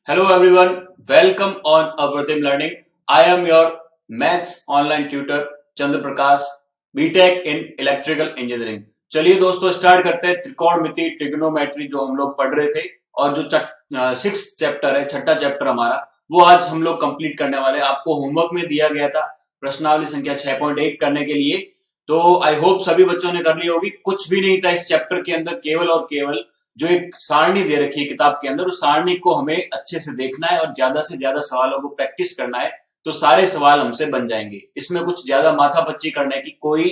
Hello everyone, welcome on Apratim Learning. I am your maths online tutor Chandra Prakash, BTech in electrical engineering. चलिए दोस्तों start करते हैं त्रिकोणमिति trigonometry जो हम लोग पढ़ रहे थे और जो सिक्स चैप्टर है, छठा चैप्टर हमारा, वो आज हम लोग कंप्लीट करने वाले हैं। आपको होमवर्क में दिया गया था प्रश्नावली संख्या 6.1 करने के लिए, तो आई होप सभी बच्चों ने कर ली होगी। कुछ भी नहीं था इस चैप्टर के अंदर, केवल और केवल जो एक सारणी दे रखी है किताब के अंदर, उस सारणी को हमें अच्छे से देखना है और ज्यादा से ज्यादा सवालों को प्रैक्टिस करना है, तो सारे सवाल हमसे बन जाएंगे। इसमें कुछ ज्यादा माथापच्ची करने की कोई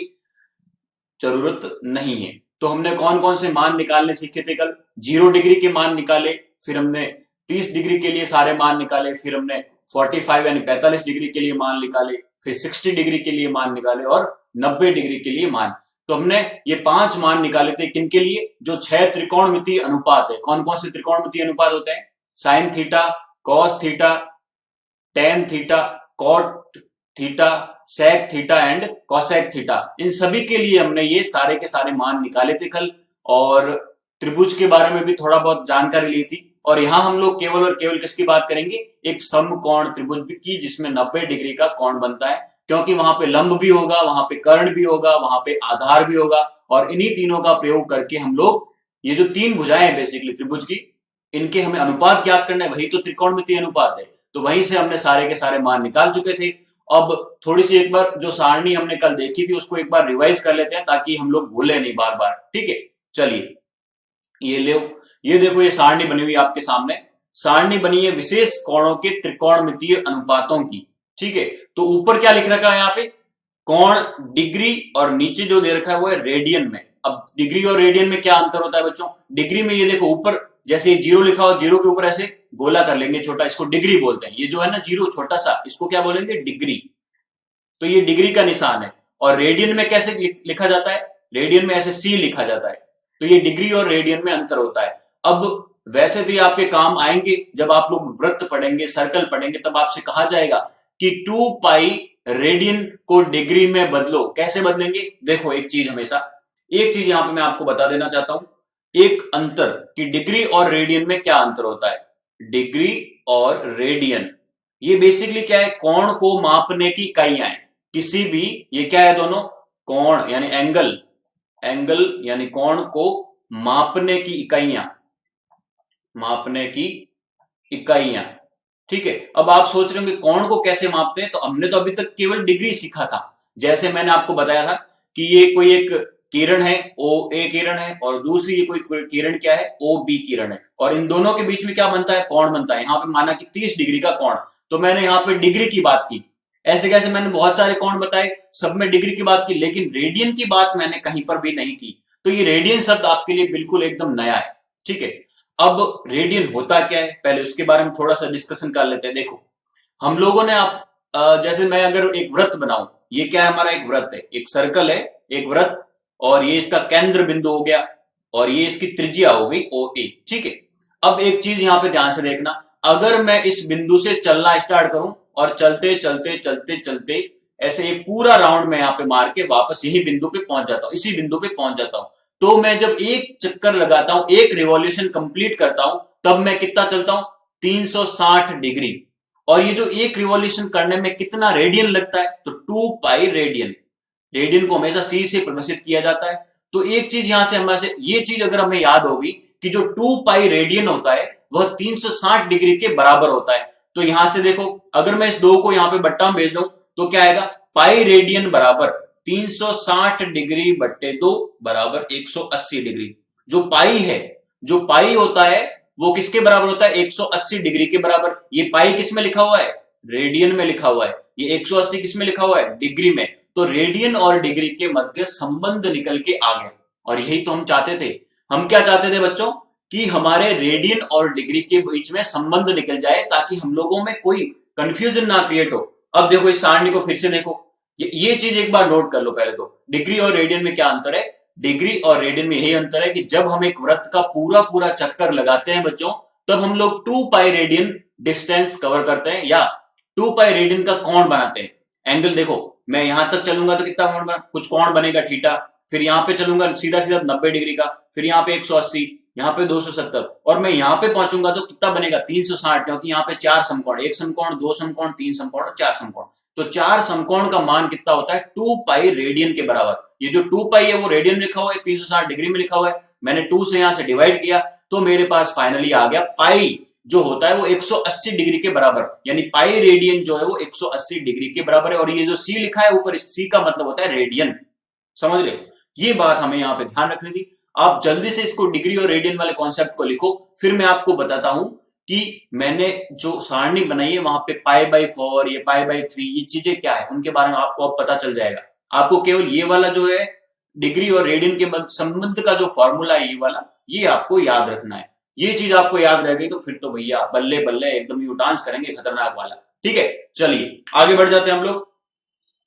जरूरत नहीं है। तो हमने कौन कौन से मान निकालने सीखे थे कल? 0 डिग्री के मान निकाले, फिर हमने 30 डिग्री के लिए सारे मान निकाले, फिर हमने 45 यानी 45 डिग्री के लिए मान निकाले, फिर 60 डिग्री के लिए मान निकाले और 90 डिग्री के लिए मान। तो हमने ये 5 मान निकाले थे किन के लिए? जो 6 त्रिकोणमितीय अनुपात है। कौन कौन से त्रिकोणमितीय अनुपात होते हैं? Sine theta, cos theta, tan theta, cot theta, sec theta and cosec theta. इन सभी के लिए हमने ये सारे के सारे मान निकाले थे कल, और त्रिभुज के बारे में भी थोड़ा बहुत जानकारी ली थी। और यहां हम लोग केवल और केवल किसकी बात करेंगे? एक समकोण त्रिभुज की, जिसमें 90 डिग्री का कोण बनता है, क्योंकि वहां पे लंब भी होगा, वहां पे कर्ण भी होगा, वहां पे आधार भी होगा, और इन्हीं तीनों का प्रयोग करके हम लोग ये जो तीन भुजाएं हैं बेसिकली त्रिभुज की, इनके हमें अनुपात ज्ञात करना है। वही तो त्रिकोणमितीय अनुपात है। तो वहीं से हमने सारे के सारे मान निकाल चुके थे। अब थोड़ी सी एक बार जो सारणी हमने कल देखी थी उसको एक बार रिवाइज कर लेते हैं, ताकि हम लोग भूले नहीं बार बार। ठीक है, चलिए ये ले, ये देखो, ये सारणी बनी हुई आपके सामने। सारणी बनी है विशेष कोणों के त्रिकोणमितीय अनुपातों की। ठीक है, तो ऊपर क्या लिख रखा है यहाँ पे? कोण डिग्री, और नीचे जो दे रखा है वो है रेडियन में। अब डिग्री और रेडियन में क्या अंतर होता है बच्चों? डिग्री में ये देखो ऊपर जैसे जीरो लिखा हो, जीरो के ऊपर ऐसे गोला कर लेंगे छोटा, इसको डिग्री बोलते हैं। ये जो है ना जीरो छोटा सा, इसको क्या बोलेंगे? डिग्री। तो ये डिग्री का निशान है। और रेडियन में कैसे लिखा जाता है? रेडियन में ऐसे सी लिखा जाता है। तो ये डिग्री और रेडियन में अंतर होता है। अब वैसे तो ये आपके काम आएंगे जब आप लोग वृत्त पढ़ेंगे, सर्कल पढ़ेंगे, तब आपसे कहा जाएगा कि 2 पाई रेडियन को डिग्री में बदलो। कैसे बदलेंगे? देखो एक चीज हमेशा, एक चीज यहां पे मैं आपको बता देना चाहता हूं, एक अंतर कि डिग्री और रेडियन में क्या अंतर होता है। डिग्री और रेडियन ये बेसिकली क्या है? कोण को मापने की इकाइयां हैं किसी भी। ये क्या है दोनों? कोण यानी एंगल, एंगल यानी कोण को मापने की इकाइयां, मापने की इकाइयां। ठीक है, अब आप सोच रहे होंगे कोण को कैसे मापते हैं? तो हमने तो अभी तक केवल डिग्री सीखा था। जैसे मैंने आपको बताया था कि ये कोई एक किरण है, ओ ए किरण है, और दूसरी ये कोई किरण क्या है? ओ बी किरण है, और इन दोनों के बीच में क्या बनता है? कोण बनता है। यहां पे माना कि 30 डिग्री का कोण, तो मैंने यहां पे डिग्री की बात की। ऐसे कैसे? मैंने बहुत सारे कोण बताए, सब में डिग्री की बात की, लेकिन रेडियन की बात मैंने कहीं पर भी नहीं की। तो ये रेडियन शब्द आपके लिए बिल्कुल एकदम नया है। ठीक है, अब रेडियन होता क्या है पहले उसके बारे में थोड़ा सा डिस्कशन कर लेते हैं। देखो हम लोगों ने आप जैसे मैं अगर एक वृत्त बनाऊं, ये क्या है? हमारा एक वृत्त है, एक सर्कल है, एक वृत्त, और ये इसका केंद्र बिंदु हो गया, और ये इसकी त्रिज्या हो गई ओ ए। ठीक है, अब एक चीज यहां पे ध्यान से देखना, अगर मैं इस बिंदु से चलना स्टार्ट करूं और चलते चलते चलते चलते ऐसे एक पूरा राउंड में यहां पे मार के वापस यही बिंदु पे पहुंच जाता हूं, इसी बिंदु पे पहुंच जाता हूं, तो मैं जब एक चक्कर लगाता हूं, एक रिवॉल्यूशन कंप्लीट करता हूं, तब मैं कितना चलता हूं? 360 डिग्री। और ये जो एक रिवॉल्यूशन करने में कितना रेडियन लगता है? तो 2 पाई रेडियन। रेडियन को हमेशा सी से प्रदर्शित किया जाता है। तो एक चीज यहां से हमें, ये चीज अगर हमें याद होगी कि जो 2 पाई रेडियन होता है वह 360 डिग्री के बराबर होता है। तो यहां से देखो, अगर मैं इस 2 को यहां पे बट्टा में भेज दूं तो क्या आएगा? पाई रेडियन बराबर 360 डिग्री बट्टे 2 बराबर 180 डिग्री। जो पाई है, जो पाई होता है वो किसके बराबर होता है? 180 डिग्री के बराबर। ये पाई किस में लिखा हुआ है? रेडियन में लिखा हुआ है। ये 180 किस में लिखा हुआ है? डिग्री में। तो रेडियन और डिग्री के मध्य संबंध निकल के आ गया, और यही तो हम चाहते थे। हम क्या चाहते थे बच्चों? कि हमारे रेडियन और डिग्री के बीच में संबंध निकल जाए, ताकि हम लोगों में कोई कंफ्यूजन ना क्रिएट हो। अब देखो इस सारणी को फिर से देखो, ये चीज एक बार नोट कर लो पहले तो, डिग्री और रेडियन में क्या अंतर है? डिग्री और रेडियन में यही अंतर है कि जब हम एक वृत्त का पूरा पूरा चक्कर लगाते हैं बच्चों, तब हम लोग 2 पाई रेडियन डिस्टेंस कवर करते हैं, या 2 पाई रेडियन का कोण बनाते हैं। एंगल देखो, मैं यहां तक चलूंगा तो कितना कोण बना? कुछ कोण बनेगा थीटा, फिर यहां पे चलूंगा सीधा सीधा 90 डिग्री का, फिर यहां पे 180, यहाँ पे 270, और मैं यहाँ पे पहुंचूंगा तो कितना बनेगा 360, क्योंकि यहाँ पे 4 समकोण, 1 समकोण, 2 समकोण, 3 समकोण और 4 समकोण। तो 4 समकोण का मान कितना होता है 2 पाई रेडियन के बराबर। ये जो 2 पाई है वो रेडियन लिखा हुआ है, 360 डिग्री में लिखा हुआ है, मैंने 2 से यहां से डिवाइड किया तो मेरे पास फाइनली आ गया पाई जो होता है वो 180 डिग्री के बराबर, यानी पाई रेडियन जो है वो 180 डिग्री के बराबर है। और ये जो सी लिखा है ऊपर, इस सी का मतलब होता है रेडियन। समझ रहे हो, ये बात हमें यहाँ पे ध्यान रखनी थी। आप जल्दी से इसको डिग्री और रेडियन वाले कॉन्सेप्ट को लिखो, फिर मैं आपको बताता हूं कि मैंने जो सारणी बनाई है वहां पे पाई बाई 4, ये पाई बाई 3, ये चीजें क्या है उनके बारे में आपको अब पता चल जाएगा। आपको केवल ये वाला जो है डिग्री और रेडियन के संबंध का जो फॉर्मूला है ये वाला, ये आपको याद रखना है। ये चीज आपको याद रह गई तो फिर तो भैया बल्ले बल्ले एकदम यू डांस करेंगे खतरनाक वाला। ठीक है, चलिए आगे बढ़ जाते हैं हम लोग।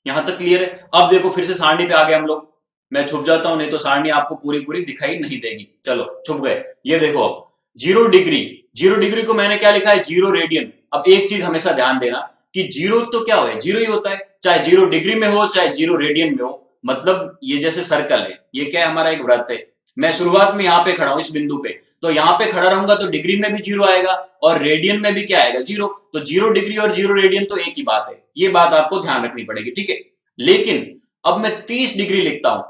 यहां तक क्लियर है। अब देखो फिर से सारणी पे आ गए हम लोग। मैं छुप जाता हूं, नहीं तो सारणी आपको पूरी पूरी दिखाई नहीं देगी। चलो छुप गए। ये देखो अब 0 डिग्री, 0 डिग्री को मैंने क्या लिखा है 0 रेडियन। अब एक चीज हमेशा ध्यान देना कि जीरो तो क्या हो, जीरो ही होता है, चाहे 0 डिग्री में हो चाहे 0 रेडियन में हो। मतलब ये जैसे सर्कल है, ये क्या है हमारा एक वृत्त है। मैं शुरुआत में यहां पे खड़ा हूं इस बिंदु पे, तो यहां पे खड़ा रहूंगा तो डिग्री में भी 0 आएगा और रेडियन में भी क्या आएगा 0। तो 0 डिग्री और 0 रेडियन तो एक ही बात है, ये बात आपको ध्यान रखनी पड़ेगी। ठीक है, लेकिन अब मैं 30 डिग्री लिखता हूं,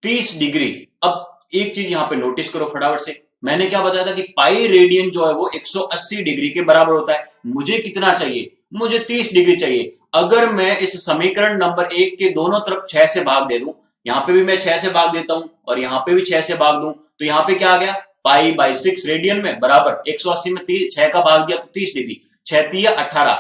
30 डिग्री। अब एक चीज यहां पे नोटिस करो फटाफट से, मैंने क्या बताया था कि पाई रेडियन जो है वो 180 डिग्री के बराबर होता है। मुझे कितना चाहिए, मुझे 30 डिग्री चाहिए। अगर मैं इस समीकरण नंबर 1 के दोनों तरफ 6 से भाग दे दूं, यहां पे भी मैं 6 से भाग देता हूं और यहां पे भी 6 से भाग दूं, तो यहां पे क्या आ गया पाई बाई 6 रेडियन में बराबर 180 में 6 का भाग दिया तो 30 डिग्री, 6 तिया 18।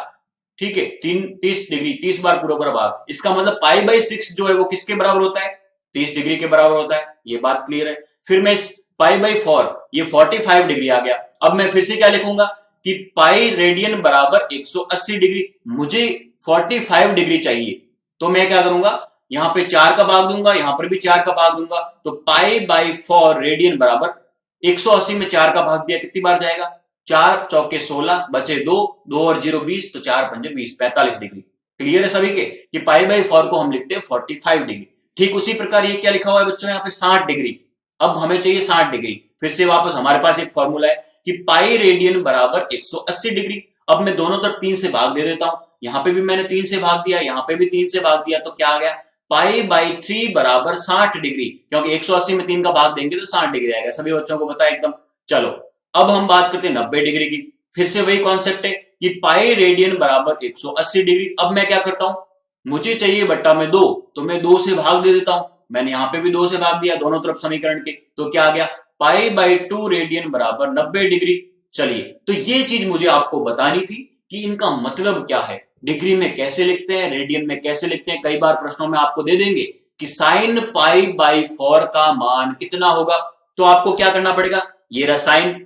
ठीक है, 30 डिग्री, 30 बार पूरा पूरा भाग, इसका मतलब पाई बाई 6 जो है वो किसके बराबर होता है 30 डिग्री के बराबर होता है। ये बात क्लियर है। फिर मैं इस पाई बाई 4, ये 45 डिग्री आ गया। अब मैं फिर से क्या लिखूंगा कि पाई रेडियन बराबर 180 डिग्री, मुझे 45 डिग्री चाहिए। तो मैं क्या करूंगा, यहां पे 4 का भाग दूंगा, यहां पर भी 4 का भाग दूंगा, तो पाई बाई 4 रेडियन बराबर 180 में 4 का भाग दिया कितनी बार जाएगा, 4 चौके 16, बचे 2, 2 और 0 20, तो 4 पंजे 20, 45 डिग्री। क्लियर है सभी के कि पाई बाई 4 को हम लिखते हैं 45 डिग्री। ठीक उसी प्रकार ये क्या लिखा हुआ है बच्चों यहाँ पे 60 डिग्री। अब हमें चाहिए 60 डिग्री। फिर से वापस हमारे पास एक फॉर्मूला है कि पाई रेडियन बराबर 180 डिग्री। अब मैं दोनों तरफ 3 से भाग दे देता हूं, यहां पे भी मैंने 3 से भाग दिया, यहां पे भी 3 से भाग दिया, तो क्या आ गया पाई बाई 3 बराबर 60 डिग्री, क्योंकि 180 में 3 का भाग देंगे तो 60 डिग्री आएगा। सभी बच्चों को पता है एकदम। चलो अब हम बात करते हैं 90 डिग्री की। फिर से वही कॉन्सेप्ट है कि पाई रेडियन बराबर 180 डिग्री। अब मैं क्या करता हूं, मुझे चाहिए बट्टा में 2, तो मैं 2 से भाग दे देता हूं। मैंने यहां पे भी 2 से भाग दिया दोनों तरफ समीकरण के, तो क्या आ गया पाई बाई 2 रेडियन बराबर 90 डिग्री। चलिए, तो ये चीज मुझे आपको बतानी थी कि इनका मतलब क्या है, डिग्री में कैसे लिखते हैं, रेडियन में कैसे लिखते हैं। कई बार प्रश्नों में आपको दे देंगे कि साइन पाई बाई 4 का मान कितना होगा, तो आपको क्या करना पड़ेगा, ये रहा साइन,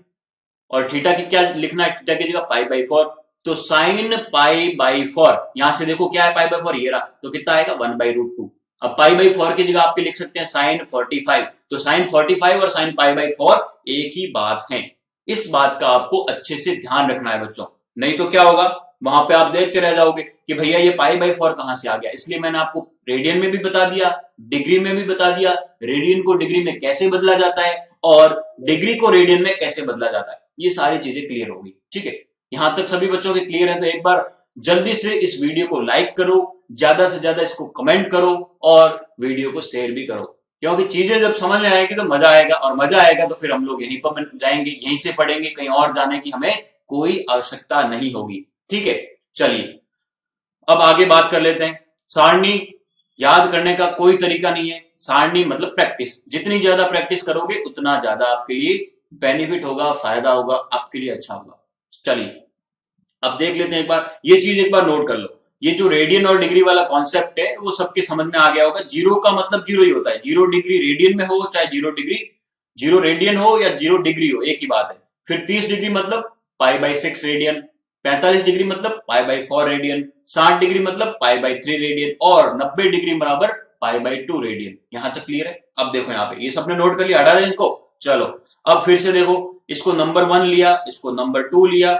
और थीटा की क्या लिखना है, थीटा की जगह पाई बाई 4, तो साइन पाई बाई 4, यहां से देखो क्या है पाई बाई 4, ये रहा, तो कितना आएगा 1/√2। अब पाई बाई 4 की जगह आपके लिख सकते हैं साइन 45, तो साइन 45 और साइन पाई बाई 4 एक ही बात है। इस बात का आपको अच्छे से ध्यान रखना है बच्चों, नहीं तो क्या होगा, वहां पे आप देखते रह जाओगे कि भैया ये पाई बाई 4 कहां से आ गया। इसलिए मैंने आपको रेडियन में भी बता दिया, डिग्री में भी बता दिया, रेडियन को डिग्री में कैसे बदला जाता है और डिग्री को रेडियन में कैसे बदला जाता है, ये सारी चीजें क्लियर होगी। ठीक है, यहां तक सभी बच्चों के क्लियर है, तो एक बार जल्दी से इस वीडियो को लाइक करो, ज्यादा से ज्यादा इसको कमेंट करो और वीडियो को शेयर भी करो, क्योंकि चीजें जब समझ में आएगी तो मजा आएगा, और मजा आएगा तो फिर हम लोग यहीं पर जाएंगे, यहीं से पढ़ेंगे, कहीं और जाने की हमें कोई आवश्यकता नहीं होगी। ठीक है, चलिए अब आगे बात कर लेते हैं। सारणी याद करने का कोई तरीका नहीं है, सारणी मतलब प्रैक्टिस, जितनी ज्यादा प्रैक्टिस करोगे उतना ज्यादा आपके लिए बेनिफिट होगा, फायदा होगा, आपके लिए अच्छा होगा। चलिए अब देख लेते हैं एक बार, ये चीज एक बार नोट कर लो, ये जो रेडियन और डिग्री वाला कॉन्सेप्ट है वो सबके समझ में आ गया होगा। जीरो का मतलब जीरो ही होता है, 0 डिग्री रेडियन में हो चाहे 0 डिग्री 0 रेडियन हो या 0 डिग्री हो, एक ही बात है। फिर 30 डिग्री मतलब पाई बाई 6 रेडियन, 45 डिग्री मतलब पाई बाई 4 रेडियन, 60 डिग्री मतलब पाई बाई 3 रेडियन, और 90 डिग्री बराबर पाई बाई 2 रेडियन। यहां तक क्लियर है। अब देखो यहाँ पे ये सबने नोट कर लिया, हटा दें इसको। चलो अब फिर से देखो, इसको नंबर 1 लिया, इसको नंबर 2 लिया,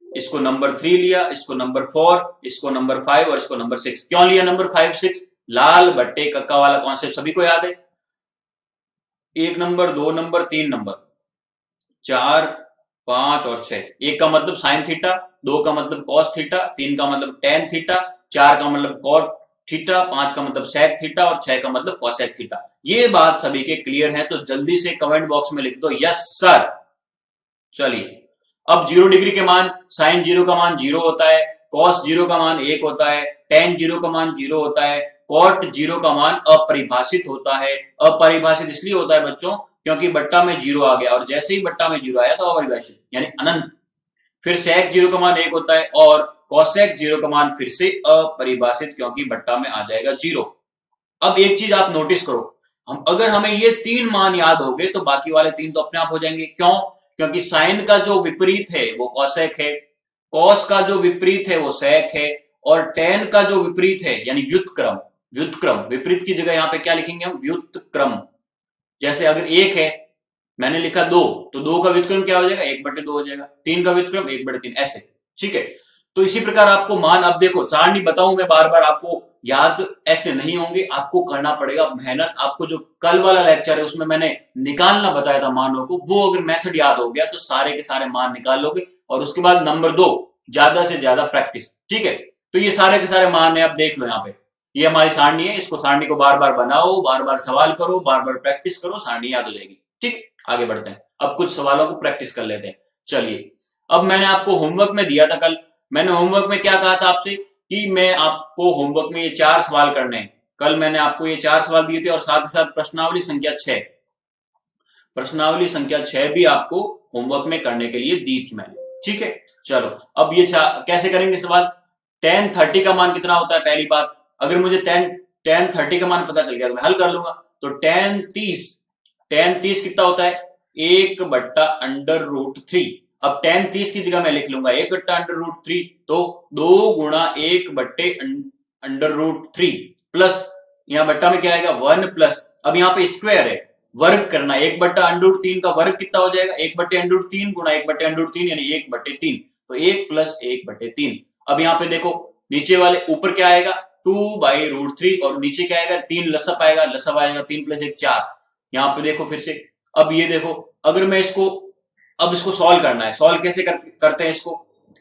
इसको नंबर 3 लिया, इसको नंबर 4, इसको नंबर 5 और इसको नंबर 6। क्यों लिया नंबर 5 6, लाल बट्टे कक्का वाला कॉन्सेप्ट सभी को याद है, 1 नंबर 2 नंबर 3 नंबर, 4, 5 और 6। एक का मतलब साइन थीटा, 2 का मतलब कॉस थीटा, 3 का मतलब टेन थीटा, 4 का मतलब कॉट थीटा, 5 का मतलब सेक थीटा और 6 का मतलब कॉसेक थीटा। ये बात सभी के क्लियर है तो जल्दी से कमेंट बॉक्स में लिख दो यस सर। चलिए, अब 0 डिग्री के मान, साइन 0 का मान 0 होता है, कॉस 0 का मान 1 होता है, टेन 0 का मान 0 होता है, कॉट 0 का मान अपरिभाषित होता है। अपरिभाषित इसलिए होता है बच्चों क्योंकि बट्टा में 0 आ गया और जैसे ही बट्टा में 0 आया तो अपरिभाषित यानी अनंत। फिर सेक 0 का मान 1 होता है और कॉसेक 0 का मान फिर से अपरिभाषित क्योंकि बट्टा में आ जाएगा 0। अब एक चीज आप नोटिस करो, अगर हमें ये 3 मान याद हो गए तो बाकी वाले 3 तो अपने आप हो जाएंगे। क्यों? क्योंकि साइन का जो विपरीत है वो कॉसेक है, कॉस का जो विपरीत है वो सेक है और टेन का जो विपरीत है यानी व्युत्क्रम, व्युत्क्रम विपरीत की जगह यहां पे क्या लिखेंगे हम, व्युत्क्रम। जैसे अगर 1 है, मैंने लिखा 2, तो 2 का व्युत्क्रम क्या हो जाएगा, 1/2 हो जाएगा। 3 का व्युत्क्रम 1/3, ऐसे। ठीक है, तो इसी प्रकार आपको मान, अब देखो सारणी बताऊं मैं बार बार, आपको याद ऐसे नहीं होंगे, आपको करना पड़ेगा मेहनत। आपको जो कल वाला लेक्चर है उसमें मैंने निकालना बताया था मानों को, वो अगर मेथड याद हो गया तो सारे के सारे मान निकाल लोगे। और उसके बाद नंबर 2, ज्यादा से ज्यादा प्रैक्टिस। ठीक है, तो ये सारे के सारे मान है, आप देख लो यहाँ पे, ये हमारी सारणी है। इसको सारणी को बार बार बनाओ, बार बार सवाल करो, बार बार प्रैक्टिस करो, सारणी याद हो जाएगी। ठीक, आगे बढ़ते हैं, अब कुछ सवालों को प्रैक्टिस कर लेते हैं। चलिए, अब मैंने आपको होमवर्क में दिया था कल, मैंने होमवर्क में क्या कहा था आपसे कि मैं आपको होमवर्क में ये 4 सवाल करने हैं। कल मैंने आपको ये 4 सवाल दिए थे और साथ ही साथ प्रश्नावली संख्या 6, प्रश्नावली संख्या 6 भी आपको होमवर्क में करने के लिए दी थी मैंने। ठीक है, चलो अब ये कैसे करेंगे सवाल। tan 30 का मान कितना होता है, पहली बात, अगर मुझे tan 30 का मान पता चल गया तो मैं हल कर लूंगा। तो tan 30 कितना होता है, 1/√3। अब tan 30 की जगह मैं लिख लूंगा 1/√3, तो 2 गुणा 1/√3 प्लस यहाँ बट्टा में क्या आएगा 1 प्लस, अब यहाँ पे स्क्वायर है, वर्ग करना, 1/√3 का वर्ग कितना हो जाएगा, 1/√3 गुणा 1/√3 यानी 1/3, तो 1 प्लस 1/3। अब यहाँ पे देखो नीचे वाले, ऊपर क्या आएगा 2/√3 और नीचे क्या आएगा 3 लसअप आएगा, लसअप आएगा 3 + 1 4। यहाँ पे देखो फिर से, अब ये देखो, अगर मैं इसको, अब इसको सॉल्व करना है, सॉल्व कैसे करते हैं इसको,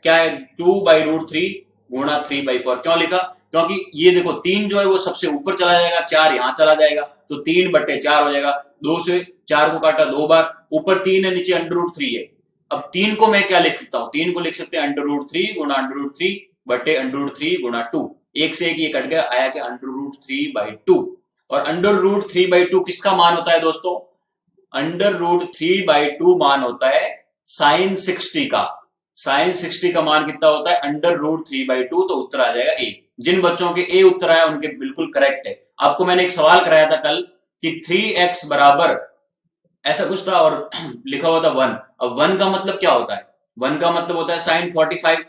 क्या है 2/√3 गुणा 3/4, क्यों लिखा, क्योंकि ये देखो 3 जो है वो सबसे ऊपर चला जाएगा, 4 यहां चला जाएगा, तो 3/4 हो जाएगा। 2 से 4 को काटा 2 बार, ऊपर 3 है नीचे √3 है। अब 3 को मैं क्या लिख सकता हूं, 3 को लिख सकते हैं √3 गुणा √3/√3 गुणा 2, एक से एक ये कट गया, आया क्या √3/2। और √3/2 किसका मान होता है दोस्तों, √3/2 मान होता है साइन 60 का। साइन 60 का मान कितना होता है √3/2, तो उत्तर आ जाएगा ए। जिन बच्चों के ए उत्तर आया उनके बिल्कुल करेक्ट है। आपको मैंने एक सवाल कराया था कल कि 3x बराबर ऐसा कुछ था और लिखा हुआ था 1। अब 1 का मतलब क्या होता है, 1 का मतलब होता है साइन 45।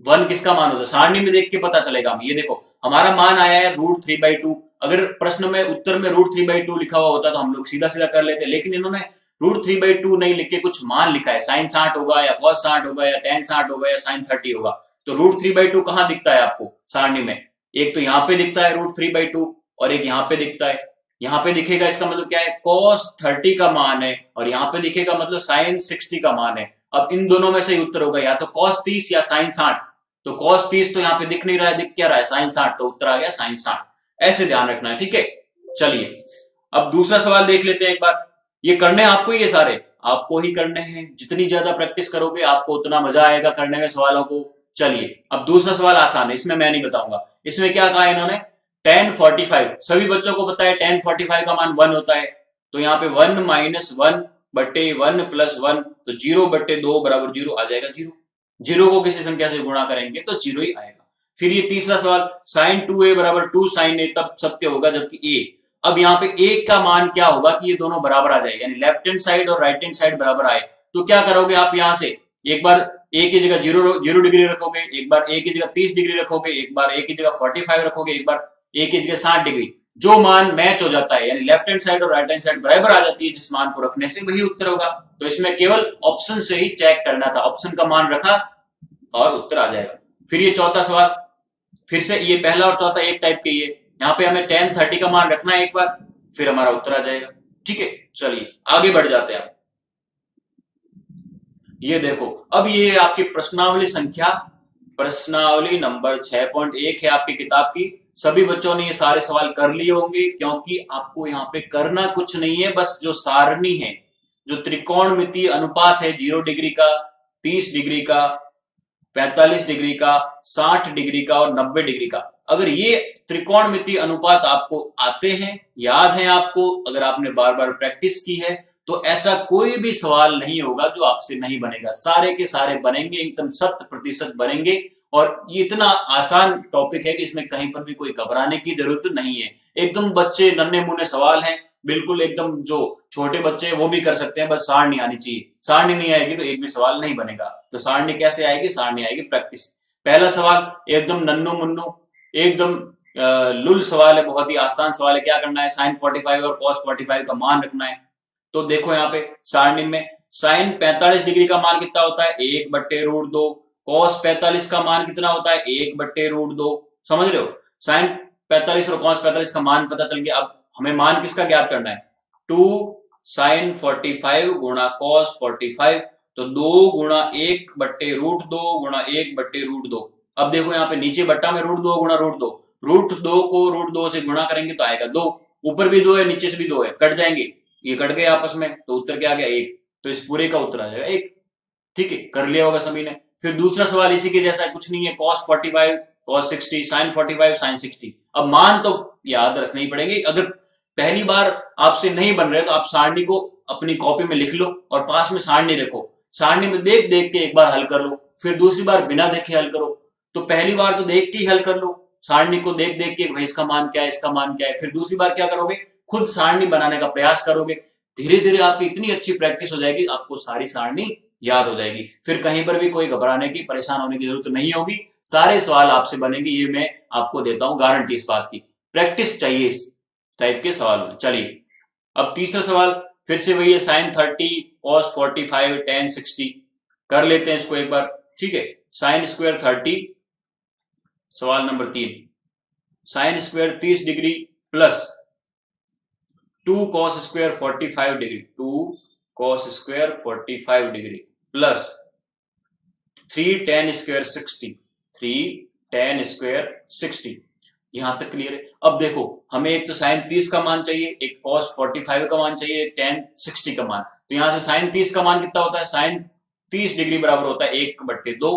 1 किसका मान होता है, सारणी में देख के पता चलेगा। हम ये देखो हमारा मान आया है √3/2, अगर प्रश्न में उत्तर में √3/2 लिखा हुआ होता तो हम लोग सीधा सीधा कर लेते, लेकिन इन्होंने √3/2 नहीं लिख के कुछ मान लिखा है, साइन 60 होगा या कॉस 60 होगा या टेन 60 होगा या साइन 30 होगा। तो √3/2 कहां दिखता है आपको सारणी में, एक तो यहाँ पे दिखता है √3/2 और एक यहाँ पे दिखता है। यहाँ पे दिखेगा इसका मतलब क्या है, cos 30 का मान है, और यहाँ पे दिखेगा मतलब साइन 60 का मान है। अब इन दोनों में से उत्तर होगा या तो cos 30 या साइन 60। तो cos 30 तो यहाँ पे दिख नहीं रहा है, दिख क्या रहा है साइन 60, तो उत्तर आ गया साइन 60। ऐसे ध्यान रखना है, ठीक है। चलिए अब दूसरा सवाल देख लेते हैं एक बार। ये करने आपको ही, ये सारे आपको ही करने हैं, जितनी ज्यादा प्रैक्टिस करोगे आपको उतना मजा आएगा करने में सवालों को। चलिए अब दूसरा सवाल आसान है, इसमें मैं नहीं बताऊंगा। इसमें क्या कहा इन्होंने, tan 45, सभी बच्चों को पता है tan 45 का मान 1 होता है, तो यहाँ पे 1 - 1/1 + 1, तो 0/2 बराबर 0 आ जाएगा 0। 0 को किसी संख्या से गुणा करेंगे तो 0 ही आएगा। फिर ये तीसरा सवाल, साइन 2a बराबर 2 sin a तब सत्य होगा जबकि a। अब यहाँ पे a का मान क्या होगा कि ये दोनों बराबर आ जाएगा, यानी लेफ्ट हैंड साइड और राइट हैंड साइड बराबर आए, तो क्या करोगे आप यहाँ से, एक बार a की जगह 0 डिग्री रखोगे, एक बार a की जगह 30 डिग्री रखोगे, एक बार a की जगह 45 रखोगे, एक बार a की जगह 60 डिग्री। जो मान मैच हो जाता है यानी लेफ्ट हैंड साइड और राइट हैंड साइड बराबर आ जाती है, जिस मान को रखने से वही उत्तर होगा। तो इसमें केवल ऑप्शन से ही चेक करना था, ऑप्शन का मान रखा और उत्तर आ जाएगा। फिर ये चौथा सवाल, फिर से ये पहला और चौथा एक टाइप के ही है, यहाँ पे हमें tan 30 का मान रखना है एक बार, फिर हमारा उत्तर आ जाएगा। ठीक है, चलिए आगे बढ़ जाते हैं। ये देखो, अब ये आपकी प्रश्नावली नंबर 6.1 है आपकी किताब की। सभी बच्चों ने ये सारे सवाल कर लिए होंगे, क्योंकि आपको यहाँ पे करना कुछ नहीं है, बस जो सारणी है, जो त्रिकोणमितीय अनुपात है 0 डिग्री का, 30 डिग्री का, 45 डिग्री का, 60 डिग्री का और 90 डिग्री का, अगर ये त्रिकोणमितीय अनुपात आपको आते हैं, याद है आपको, अगर आपने बार बार प्रैक्टिस की है, तो ऐसा कोई भी सवाल नहीं होगा जो आपसे नहीं बनेगा। सारे के सारे बनेंगे, एकदम 100% बनेंगे। और ये इतना आसान टॉपिक है कि इसमें कहीं पर भी कोई घबराने की जरूरत नहीं है। एकदम बच्चे नन्हे मुन्ने सवाल हैं, बिल्कुल एकदम जो छोटे बच्चे हैं वो भी कर सकते हैं, बस सारणी आनी चाहिए। सारणी नहीं आएगी तो एक भी सवाल नहीं बनेगा। तो सारणी कैसे आएगी? सारणी आएगी प्रैक्टिस। पहला सवाल एकदम नन्नू मुन्नू, एकदम लुल सवाल है, बहुत ही आसान सवाल है। क्या करना है? साइन 45 और कॉस 45 का मान रखना है। तो देखो यहाँ पे सारणी में साइन 45 डिग्री का मान कितना होता है? 1/√2। कॉस 45 का मान कितना होता है? 1/√2। समझ रहे हो? साइन 45 और कॉस 45 का मान पता चल गया। अब हमें मान किसका ज्ञात करना है? 2 साइन 45 गुणा कॉस 45, तो 2 गुणा 1/√2 गुणा 1/√2। अब देखो यहाँ पे नीचे बट्टा में √2 गुणा √2, √2 को √2 से गुणा करेंगे तो आएगा 2। ऊपर भी 2 है, नीचे से भी 2 है, कट जाएंगे, ये कट गए आपस में, तो उत्तर क्या आ गया? 1। तो इस पूरे का उत्तर आ जाएगा 1। ठीक है, कर लिया होगा सभी ने। फिर दूसरा सवाल इसी के जैसा है, कुछ नहीं है, cos 45 cos 60 sin 45 sin 60। अब मान तो याद रखने ही पड़ेंगे। अगर पहली बार आपसे नहीं बन रहे तो आप सारणी को अपनी कॉपी में लिख लो और पास में सारणी रखो। सारणी में देख देख के एक बार हल कर लो, फिर दूसरी बार बिना देखे हल करो। तो पहली बार तो देख के ही हल कर लो, सारणी को देख देख के, भाई इसका मान क्या है, इसका मान क्या है। फिर दूसरी बार क्या करोगे? खुद सारणी बनाने का प्रयास करोगे। धीरे धीरे आपकी इतनी अच्छी प्रैक्टिस हो जाएगी, आपको सारी सारणी याद हो जाएगी। फिर कहीं पर भी कोई घबराने की, परेशान होने की जरूरत नहीं होगी। सारे सवाल आपसे बनेंगे, ये मैं आपको देता हूं गारंटी इस बात की। प्रैक्टिस चाहिए इस टाइप के सवाल में। चलिए, अब तीसरा सवाल फिर से वही है, साइन 30 कॉस 45 tan 60। कर लेते हैं इसको एक बार। ठीक है, साइन स्क्वायर 30, सवाल number 3, sine square 30 degree plus 2 cos square 45 degree, 2 cos square 45 degree plus 3 tan square 60, 3 tan square 60। यहां तक क्लियर है? अब देखो, हमें एक तो साइन 30 का मान चाहिए, एक cos 45 का मान चाहिए, एक tan 60 का मान। तो यहां से साइन 30 का मान कितना होता है? साइन 30 डिग्री बराबर होता है 1/2।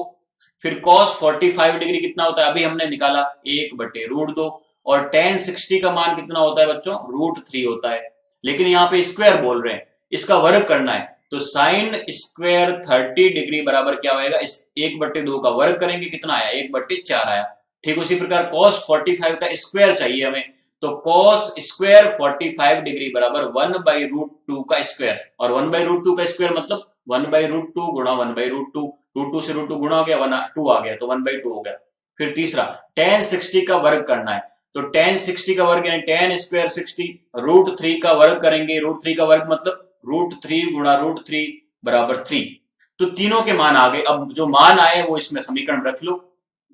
फिर cos 45 डिग्री कितना होता है? अभी हमने निकाला 1/√2। और tan 60 का मान कितना होता है बच्चों? √3 होता है। लेकिन यहाँ पे स्क्वायर बोल रहे हैं, इसका वर्ग करना है। तो साइन स्क्वायर 30 डिग्री बराबर क्या होगा? इस 1/2 का वर्ग करेंगे, कितना आया? 1/4 आया। ठीक उसी प्रकार cos 45 का स्क्वायर चाहिए हमें, तो cos स्क्वायर 45 डिग्री बराबर 1/√2 का स्क्वायर। और 1/√2 का स्क्वायर मतलब 1/√2 गुणा 1/√2। √2 से √2 गुणा हो गया, 2 आ गया, तो 1/2 हो गया। फिर तीसरा tan 60 का वर्ग करना है, तो tan 60 का वर्ग यानी tan स्क्वायर 60, √3 का वर्ग करेंगे, √3 का वर्ग मतलब √3 गुणा √3 बराबर 3। तो तीनों के मान आ गए। अब जो मान आए वो इसमें समीकरण रख लो,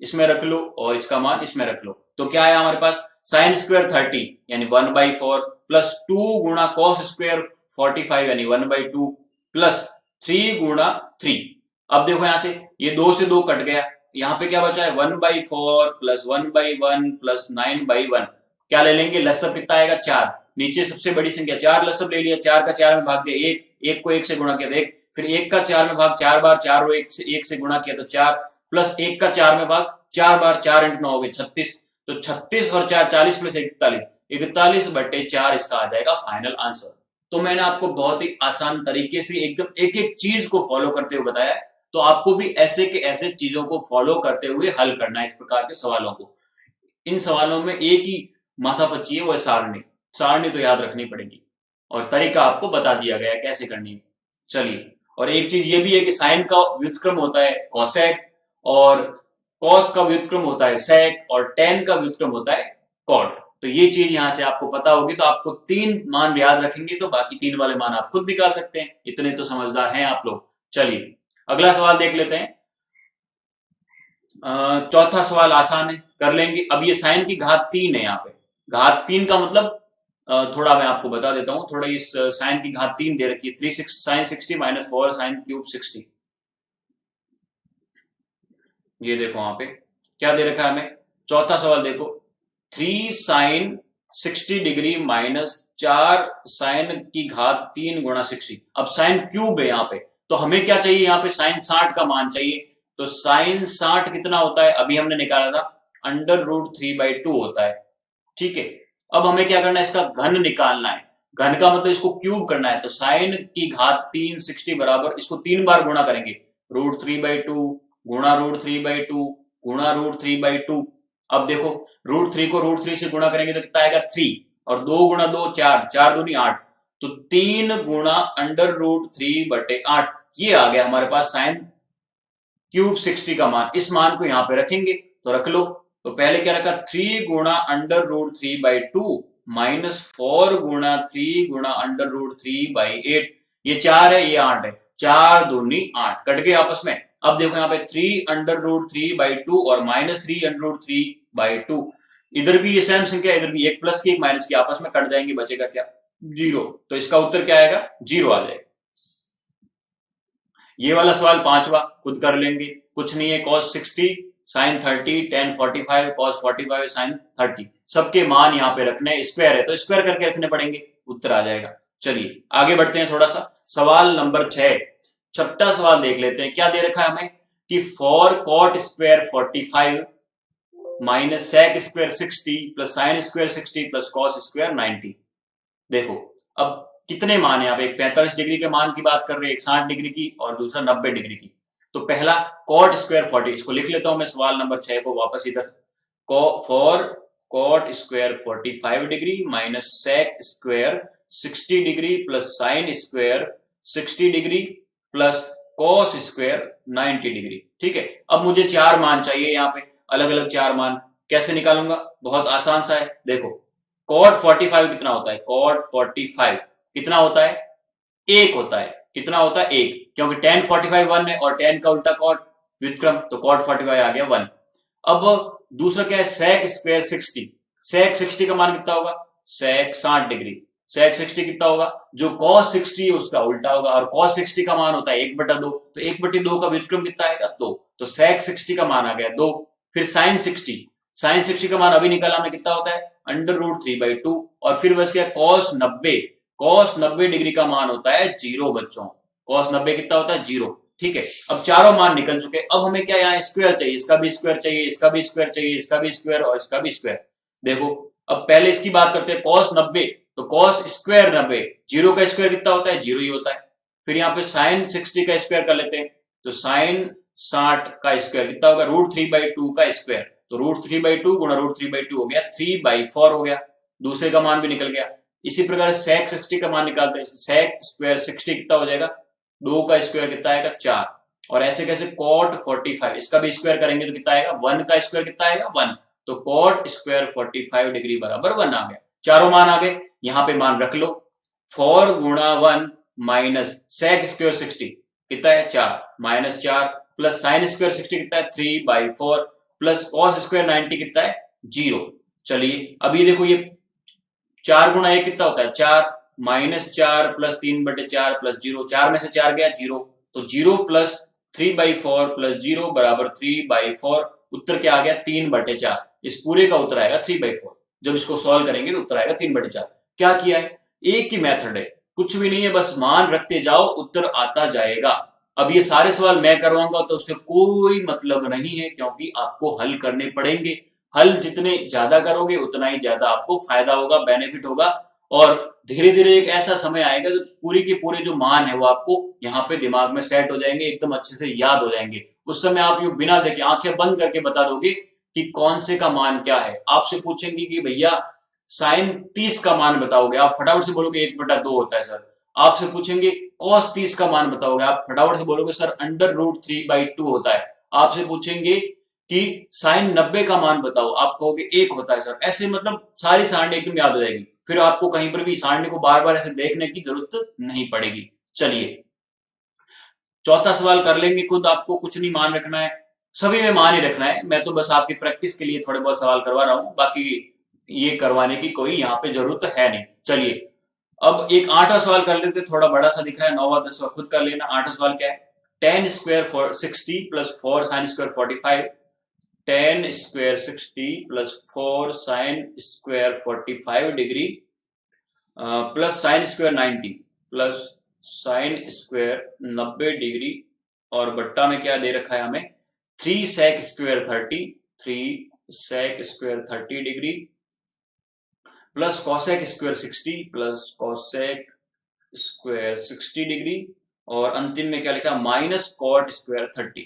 इसमें रख लो और इसका मान इसमें रख लो। तो क्या आया हमारे पास? साइन स्क्वायर 30 यानी 1/4 प्लस 2 गुणा कॉस स्क्वायर 45 यानी 1/2 प्लस 3 गुणा 3। अब देखो यहां से ये 2 से 2 कट गया, यहां पे क्या बचा है? 1/4 प्लस 1/1 प्लस 9/1। क्या ले लेंगे? लसअप कितना आएगा? 4। नीचे सबसे बड़ी संख्या 4 लसअप ले लिया, 4 का 4 में भाग दिया 1, 1 को 1 से गुणा किया तो 1, फिर 1 का 4 में भाग 4 बार, 4 को 1 से गुणा किया तो 4, प्लस 1 का 4 में भाग 4 बार, 4 × 9 हो गए 36। तो 36 और 4 40 प्लस 41, 41/4 इसका आ जाएगा फाइनल आंसर। तो मैंने आपको बहुत ही आसान तरीके से एकदम एक एक चीज को फॉलो करते हुए बताया, तो आपको भी ऐसे के ऐसे चीजों को फॉलो करते हुए हल करना है इस प्रकार के सवालों को। इन सवालों में एक ही माथापच्ची है, वो है सारणी। सारणी तो याद रखनी पड़ेगी और तरीका आपको बता दिया गया है कैसे करनी है। चलिए, और एक चीज ये भी है कि साइन का व्युत्क्रम होता है कोसेक, और कॉस का व्युत्क्रम होता है सेक, और टेन का व्युत्क्रम होता है कॉट। तो ये चीज यहां से आपको पता होगी, तो आपको 3 मान याद रखेंगे तो बाकी 3 वाले मान आप खुद निकाल सकते हैं। इतने तो समझदार हैं आप लोग। चलिए, अगला सवाल देख लेते हैं। चौथा सवाल आसान है, कर लेंगे। अब ये साइन की घात 3 है, यहाँ पे घात 3 का मतलब थोड़ा मैं आपको बता देता हूं। थोड़ा इस साइन की घात 3 दे रखी है, 3 साइन 60 -4 साइन क्यूब 60। ये देखो वहां पे क्या दे रखा है हमें, चौथा सवाल देखो, 3 साइन 60 डिग्री माइनस 4 साइन की घात 3 गुणा 60। अब साइन क्यूब है यहाँ पे, तो हमें क्या चाहिए, यहाँ पे साइन 60 का मान चाहिए। तो साइन 60 कितना होता है, अभी हमने निकाला था, √3/2 होता है। ठीक है, अब हमें क्या करना है, इसका घन निकालना है। घन का मतलब इसको क्यूब करना है, तो साइन की घात 3 60 बराबर, इसको 3 बार गुणा करेंगे, √3/2 गुणा √3/2 गुणा √3/2। अब देखो √3 को √3 से गुणा करेंगे तो कितना आएगा 3, और 2 गुणा 2 4, 4 दूनी 8, तो 3 गुणा √3/8 ये आ गया हमारे पास साइन क्यूब 60 का मान। इस मान को यहां पे रखेंगे, तो रख लो। तो पहले क्या रखा, 3 गुणा √3/2 माइनस 4 गुणा 3 गुणा √3/8। ये 4 है, ये 8 है, 4 दूनी 8, कट गए आपस में। अब देखो यहाँ पे 3 √3/2 और माइनस 3 √3/2, इधर भी ये सेम संख्या, इधर भी एक प्लस की एक माइनस की, आपस में कट जाएंगे, बचेगा क्या, 0। तो इसका उत्तर क्या आएगा, 0 आ जाएगा। ये वाला सवाल पांचवा खुद कर लेंगे, कुछ नहीं है, cos 60 sin 30 tan 45 cos 45 sin 30, सबके मान यहाँ पे रखने, स्क्वायर है तो स्क्वायर करके रखने पड़ेंगे, उत्तर आ जाएगा। चलिए आगे बढ़ते हैं थोड़ा सा, सवाल नंबर 6, छठा सवाल देख लेते हैं। क्या दे रखा है हमें कि 4 cot square 45 minus sec square 60 plus sine square 60 plus cos square 90। देखो अब कितने मान है, यहाँ पे एक 45 डिग्री के मान की बात कर रहे हैं, एक 60 डिग्री की और दूसरा 90 डिग्री की। तो पहला कॉट स्क्वायर 40, इसको लिख लेता हूं मैं सवाल नंबर 6 को वापस इधर, 4 cot square 45 degree minus sec square 60 degree plus sine square 60 degree plus cos square 90 degree. ठीक है, अब मुझे 4 मान चाहिए यहाँ पे, अलग अलग 4 मान, कैसे निकालूंगा, बहुत आसान सा है। देखो कॉट 45 कितना होता है, कॉट 45 कितना होता है, 1 होता है, कितना होता है 1, क्योंकि tan 45 1 है और tan का उल्टा कॉट व्युत्क्रम, तो कॉट 45 आ गया 1। अब दूसरा क्या है, sec स्क्वायर 60, sec 60 का मान कितना होगा, sec 60 डिग्री, sec 60 कितना होगा, जो cos 60 है उसका उल्टा होगा, और cos 60 का मान होता है 1/2, तो 1/2 का व्युत्क्रम कितना आएगा 2, तो sec 60 का मान आ गया 2। फिर sin 60, sin 60 का मान अभी निकाला हमने, कितना होता है √3/2, और फिर बच गया cos 90, cos 90 डिग्री का मान होता है 0 बच्चों, cos 90 कितना होता है 0। ठीक है, अब चारों मान निकल चुके, अब हमें क्या यहाँ स्क्वायर चाहिए, इसका भी स्क्वायर चाहिए, इसका भी स्क्वायर चाहिए, इसका भी स्क्वायर और इसका भी स्क्वायर। देखो अब पहले इसकी बात करते हैं, cos 90, तो cos स्क्वायर 90, 0 का स्क्वायर कितना होता है 0 ही होता है। फिर यहाँ पे sin 60 का स्क्वायर कर लेते हैं, तो sin 60 का स्क्वायर कितना होगा, √3/2 का स्क्वायर, तो √3/2 गुणा √3/2 हो गया 3/4 हो गया, दूसरे का मान भी निकल गया। इसी प्रकार sec 60 का मान निकालते हैं, sec स्क्वायर 60 कितना हो जाएगा, 2 का स्क्वायर कितना आएगा 4, और ऐसे कैसे cot 45, इसका भी स्क्वायर करेंगे तो कितना आएगा, 1 का स्क्वायर कितना आएगा 1, तो cot स्क्वायर 45 डिग्री बराबर 1 आ गया। चारों मान आ गए, यहां पे मान रख लो, 4 गुणा 1 माइनस sec स्क्वायर 60 कितना है 4, माइनस 4 प्लस साइन स्क्वायर 60 कितना है 3/4 प्लस cos स्क्वायर 90 कितना है 0। चलिए अब ये देखो, ये 4 गुणा 1 कितना होता है 4, माइनस 4 प्लस 3/4 प्लस 0, 4 में से 4 गया 0, तो 0 प्लस 3/4 प्लस 0 बराबर 3/4, उत्तर क्या आ गया 3/4, इस पूरे का उत्तर आएगा 3/4। जब इसको सॉल्व करेंगे तो उत्तर आएगा 3/4। क्या किया है, एक ही मेथड है, कुछ भी नहीं है, बस मान रखते जाओ, उत्तर आता जाएगा। अब ये सारे सवाल मैं करवाऊंगा तो उससे कोई मतलब नहीं है, क्योंकि आपको हल करने पड़ेंगे, हल जितने ज्यादा करोगे उतना ही ज्यादा आपको फायदा होगा, बेनिफिट होगा, और धीरे धीरे एक ऐसा समय आएगा जब पूरी के पूरे जो मान है वो आपको यहाँ पे दिमाग में सेट हो जाएंगे, एकदम अच्छे से याद हो जाएंगे। उस समय आप यूं बिना देखे आंखें बंद करके बता दोगे कि कौन से का मान क्या है। आपसे पूछेंगे कि भैया साइन 30 का मान बताओगे, आप फटाफट से बोलोगे 1/2 होता है सर। आपसे पूछेंगे कॉस 30 का मान बताओगे, आप फटाफट से बोलोगे सर √3/2 होता है। आपसे पूछेंगे कि साइन 90 का मान बताओ, आप कहोगे 1 होता है सर। ऐसे मतलब सारी सारणी एकदम याद हो जाएगी, फिर आपको कहीं पर भी सारणी को बार बार ऐसे देखने की जरूरत नहीं पड़ेगी। चलिए चौथा सवाल कर लेंगे खुद, आपको कुछ नहीं मान रखना है, सभी में मान ही रखना है, मैं तो बस आपकी प्रैक्टिस के लिए थोड़े बहुत सवाल करवा रहा हूं, बाकी ये करवाने की कोई यहाँ पे जरूरत है नहीं। चलिए अब एक 8वां सवाल कर लेते, थोड़ा बड़ा सा दिख रहा है, 9वां 10वां खुद कर लेना। 8वां सवाल क्या है, 10 square 60 plus 4 sine square 45, 10 square 60 plus 4 sine square 45 degree plus sine square 90 plus sine square 90 degree और बट्टा में क्या दे रखा है हमें 3 sec square 30, 3 sec square 30 degree plus cosec square 60 plus cosec square 60 degree और अंतिम में क्या लिखा माइनस कॉट स्क्वायर 30।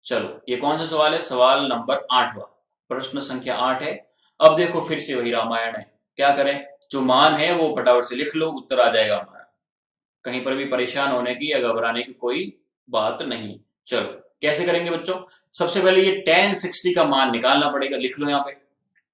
चलो ये कौन सा सवाल है, सवाल नंबर 8वां, प्रश्न संख्या 8 है। अब देखो फिर से वही रामायण है, क्या करें, जो मान है वो फटाफट से लिख लो, उत्तर आ जाएगा हमारा, कहीं पर भी परेशान होने की या घबराने की कोई बात नहीं। चलो कैसे करेंगे बच्चों, सबसे पहले ये tan 60 का मान निकालना पड़ेगा, लिख लो यहाँ पे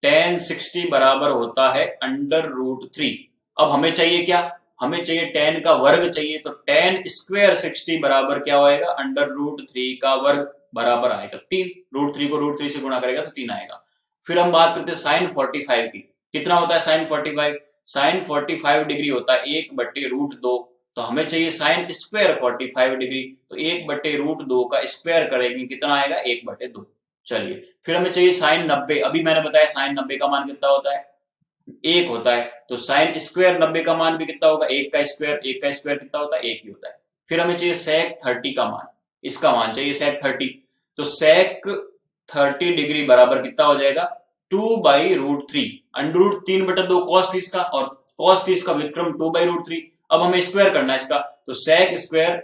tan 60 बराबर होता है √3। अब हमें चाहिए क्या, हमें चाहिए tan का वर्ग चाहिए, तो tan स्क्वायर 60 बराबर क्या होएगा √3 का वर्ग बराबर आएगा 3, √3 को √3 से गुणा करेगा तो 3 आएगा। फिर हम बात करते हैं sin 45 की, कितना होता है sin 45, sin 45 डिग्री होता है 1/√2, तो हमें चाहिए sin स्क्वायर 45 डिग्री, तो 1/√2 का स्क्वायर करेंगे कितना आएगा 1/2। चलिए फिर हमें चाहिए sin 90, अभी मैंने बताया sin 90 का मान कितना होता है 1 होता है, तो sin स्क्वायर 90 का मान भी कितना होगा 1 का स्क्वायर, 1 का स्क्वायर कितना होता है 1 ही होता है। फिर हमें चाहिए sec 30 का मान, इसका मान चाहिए sec 30, तो sec 30 डिग्री बराबर कितना हो जाएगा 2/√3, √3/2 cos 30 का, और cos 30 का विक्रम 2/√3। अब हमें स्क्वायर करना है इसका, तो sec स्क्वायर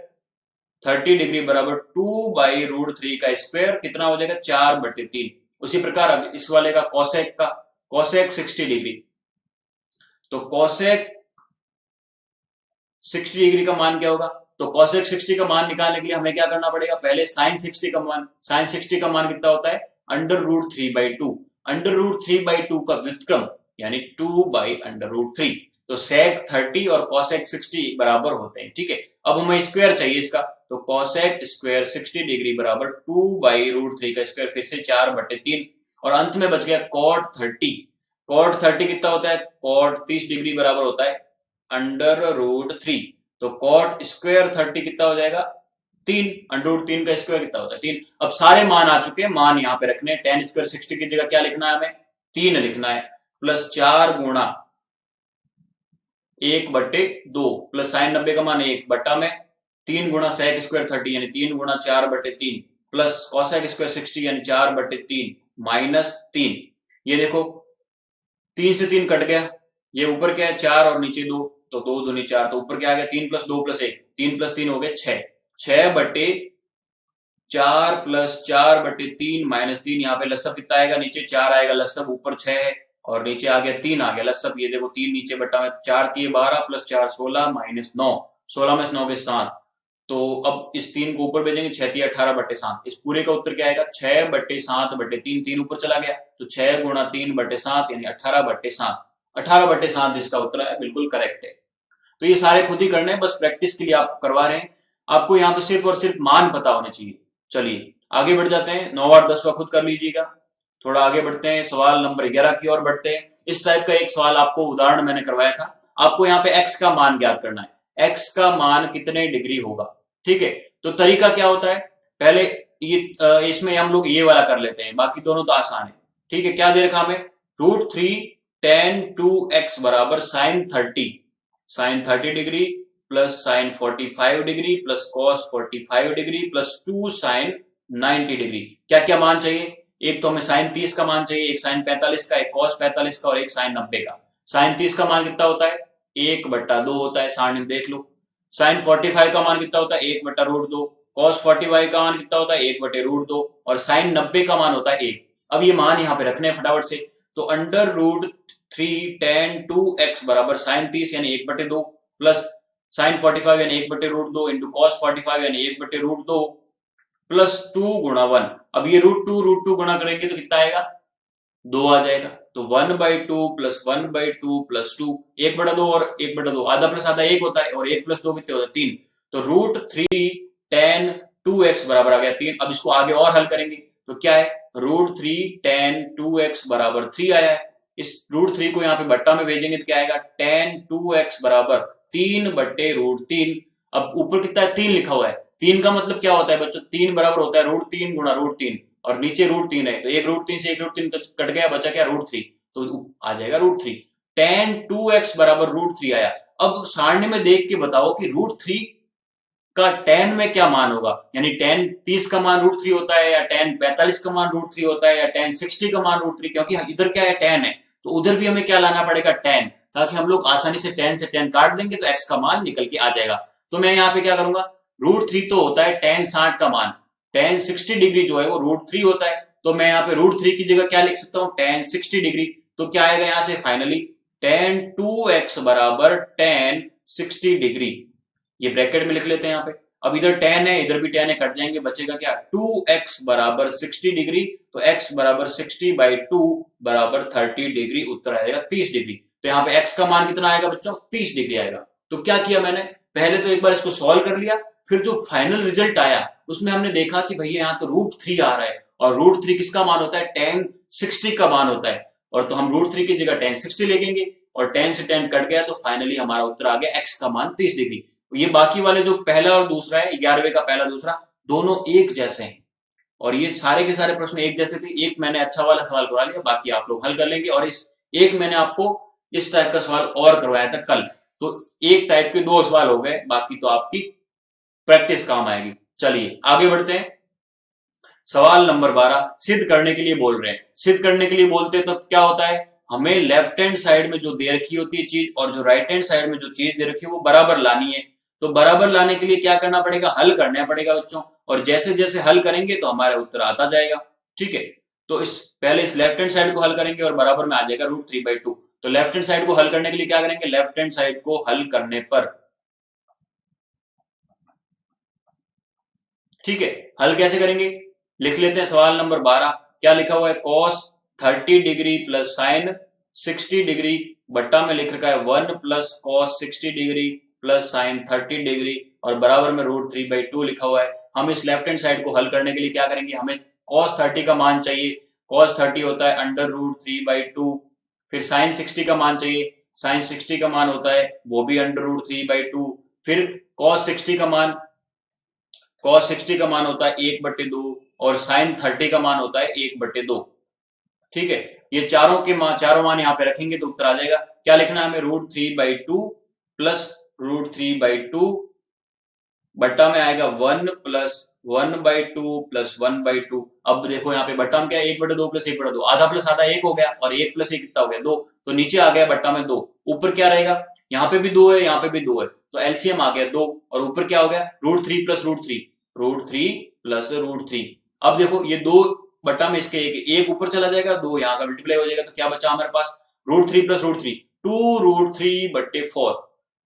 30 डिग्री बराबर 2/√3 का स्क्वायर कितना हो जाएगा 4/3। उसी प्रकार अब इस वाले का cosec 60 डिग्री, तो cosec 60 डिग्री का मान क्या होगा, तो cosec 60 का मान निकालने के लिए हमें क्या करना पड़ेगा, पहले sin 60 का मान, sin 60 का मान कितना होता है √3/2, √3/2 का व्युत्क्रम यानी 2/√3, तो sec 30 और cosec 60 बराबर होते हैं, ठीक है। अब हमें स्क्वायर चाहिए इसका, तो cosec स्क्वायर 60 डिग्री बराबर 2/√3 का स्क्वायर फिर से 4/3, और अंत में बच गया cot 30, cot 30 कितना होता है, cot 30 डिग्री बराबर होता है √3, तो cot स्क्वायर 30 कितना हो जाएगा 3, √3 का स्क्वायर कितना होता है 3। अब सारे मान आ चुके हैं, मान यहाँ पे रखने, tan स्क्वायर 60 की जगह क्या लिखना है हमें 3 लिखना है, प्लस 4 गुणा 1/2 प्लस साइन 90 का मान 1 बट्टा में 3 गुणा sec स्क्वायर 30 यानी 3 गुणा 4/3 प्लस cosec स्क्वायर 60 यानी 4/3 माइनस 3। ये देखो 3 से 3 कट गया, ये ऊपर क्या है 4 और नीचे 2, तो 2 दूनी 4, तो ऊपर क्या आ गया 3 + 2 + 1, 3 + 3 हो गए 6, 6/4 प्लस 4/3 माइनस 3, यहाँ पे लसब कितना आएगा नीचे 4 आएगा लसब, ऊपर 6 है और नीचे आ गया 3 आ गया लसब, ये देखो 3 नीचे बट्टा में 4 3 12 प्लस 4 16 माइनस 9, 16 में 9 के 7, तो अब इस 3 को ऊपर भेजेंगे 6 3 18/7, इस पूरे का उत्तर क्या आएगा 6/7/3, 3 ऊपर चला गया तो 6 गुणा 3/7 यानी 18/7, 18/7 इसका उत्तर है, बिल्कुल करेक्ट है। तो ये सारे खुद ही करने हैं, बस प्रैक्टिस के लिए आप करवा रहे हैं, आपको यहाँ पे सिर्फ और सिर्फ मान पता होने चाहिए। चलिए आगे बढ़ जाते हैं, 9 8 10 का खुद कर लीजिएगा। थोड़ा आगे बढ़ते हैं, सवाल नंबर 11 की ओर बढ़ते हैं। इस टाइप का एक सवाल आपको उदाहरण मैंने करवाया था, आपको यहाँ पे x का मान ज्ञात करना है, x का मान कितने डिग्री होगा, ठीक है। तो तरीका क्या होता है, पहले ये इसमें हम लोग ये वाला कर लेते हैं, बाकी दोनों तो आसान है, ठीक है। क्या दे रखा हमें √3 tan 2x बराबर sin 30 degree plus sin 45 degree plus cos 45 degree plus 2 sin 90 degree. क्या क्या मान चाहिए, एक तो हमें sin 30 का मान चाहिए, एक sin 45 का, एक cos 45 का और एक sin 90 का। sin 30 का मान कितना होता है 1/2 होता है, सारणी देख लो। sin 45 का मान कितना होता है 1/√2, cos 45 का मान कितना होता है 1/√2 और sin 90 का मान होता है 1। अब ये मान यहाँ पे रखने हैं फटाफट से, तो √3 tan 2x बराबर sin 30 यानी 1/2 प्लस sin 45 यानी 1/√2 इंटू cos 45 यानी 1/√2 प्लस 2 गुणा 1। अब ये √2 गुणा करेंगे तो कितना आएगा 2 आ जाएगा, तो 1/2 प्लस 1/2 प्लस 2, 1/2 और 1/2 आधा प्लस आधा 1 होता है और 1 प्लस 2 कितने होता है 3, तो √3 tan 2x बराबर आ गया 3। अब इसको आगे और हल करेंगे तो क्या है √3 tan 2x बराबर 3 आया है, इस √3 को यहाँ पे बट्टा में भेजेंगे तो क्या आएगा tan 2x बराबर 3/√3। अब ऊपर कितना है 3 लिखा हुआ है, 3 का मतलब क्या होता है बच्चों, 3 बराबर होता है √3 गुणा √3, और नीचे √3 है तो एक √3 से एक √3 कट गया, बचा क्या √3, तो आ जाएगा √3। tan 2x बराबर √3 आया। अब सारणी में देख के बताओ कि √3 का tan में क्या मान होगा, यानी tan 30 का मान √3 होता है, या tan 45 का मान √3 होता है, या tan 60 का मान √3, क्योंकि इधर क्या है tan है, तो उधर भी हमें क्या लाना पड़ेगा tan, ताकि हम लोग आसानी से tan काट देंगे तो x का मान निकल के आ जाएगा। तो मैं यहाँ पे क्या करूंगा, √3 तो होता है tan 60 का मान, tan 60 डिग्री जो है वो √3 होता है, तो मैं यहाँ पे √3 की जगह क्या लिख सकता हूँ, tan 60 डिग्री। तो क्या आएगा यहाँ से फाइनली, tan 2x बराबर tan 60 डिग्री, ये ब्रैकेट में लिख लेते हैं यहाँ पे। अब इधर tan है, इधर भी tan है, कट जाएंगे, बचेगा क्या, 2x बराबर 60 डिग्री, तो x बराबर 60/2 बराबर 30 डिग्री, उत्तर आएगा 30 डिग्री। तो यहाँ पे x का मान कितना आएगा बच्चों, 30 डिग्री आएगा। तो क्या किया मैंने, पहले तो एक बार इसको सॉल्व कर लिया, फिर जो फाइनल रिजल्ट आया उसमें हमने देखा कि भैया यहाँ तो √3 आ रहा है, और √3 किसका मान होता है, tan 60 का मान होता है, और तो हम √3 की जगह tan 60 लेंगे, और tan से tan कट गया, तो फाइनली हमारा उत्तर आ गया x का मान 30 डिग्री। ये बाकी वाले जो पहला और दूसरा है, 11वें का पहला दूसरा, दोनों एक जैसे हैं, और ये सारे के सारे प्रश्न एक जैसे थे। एक मैंने अच्छा वाला सवाल करवा लिया, बाकी आप लोग हल कर लेंगे, और इस एक मैंने आपको इस टाइप का सवाल और करवाया था कल, तो एक टाइप के 2 सवाल हो गए, बाकी तो आपकी प्रैक्टिस काम आएगी। चलिए आगे बढ़ते हैं। सवाल नंबर 12 सिद्ध करने के लिए बोल रहे हैं। सिद्ध करने के लिए बोलते हैं तो क्या होता है, हमें लेफ्ट हैंड साइड में जो दे रखी होती है चीज, और जो राइट हैंड साइड में जो चीज दे रखी है वो बराबर लानी है। तो बराबर लाने के लिए क्या करना पड़ेगा, हल करना पड़ेगा बच्चों, और जैसे जैसे हल करेंगे तो हमारा उत्तर आता जाएगा। ठीक है, तो पहले इस लेफ्ट हैंड साइड को हल करेंगे और बराबर में आ जाएगा √3/2। तो लेफ्ट हैंड साइड को हल करने के लिए क्या करेंगे, लेफ्ट हैंड साइड को हल करने पर, ठीक है, हल कैसे करेंगे, लिख लेते हैं सवाल नंबर 12। क्या लिखा हुआ है, cos 30 degree plus sin 60 degree, बट्टा में लिख रखा है 1 plus cos 60 degree plus sin 30 degree, और बराबर में √3/2 लिखा हुआ है। हम इस लेफ्ट हैंड साइड को हल करने के लिए क्या करेंगे, हमें cos 30 का मान चाहिए, cos 30 होता है √3/2, फिर sin 60 का मान चाहिए, sin 60 का मान होता है वो भी √3/2, फिर cos 60 का मान, cos 60 का मान होता है 1/2, और sin 30 का मान होता है 1/2। ठीक है, ये चारों मान यहाँ पे रखेंगे तो उत्तर आ जाएगा। क्या लिखना है हमें, √3/2 प्लस √3/2, बट्टा में आएगा 1 प्लस 1/2 प्लस 1/2। अब देखो यहाँ पे बट्टा में क्या है, 1/2 प्लस 1/2, आधा प्लस आधा 1 हो गया, और 1 प्लस 1 कितना हो गया, 2, तो नीचे आ गया बट्टा में 2, ऊपर क्या रहेगा, यहाँ पे भी 2 है, यहाँ पे भी 2 है, तो एलसीएम आ गया 2, और ऊपर क्या हो गया, √3 प्लस √3, √3 प्लस √3। अब देखो ये 2 बट्टा में इसके एक ऊपर चला जाएगा, 2 यहाँ का मल्टीप्लाई हो जाएगा, तो क्या बचा हमारे पास, √3 प्लस √3, 2√3/4,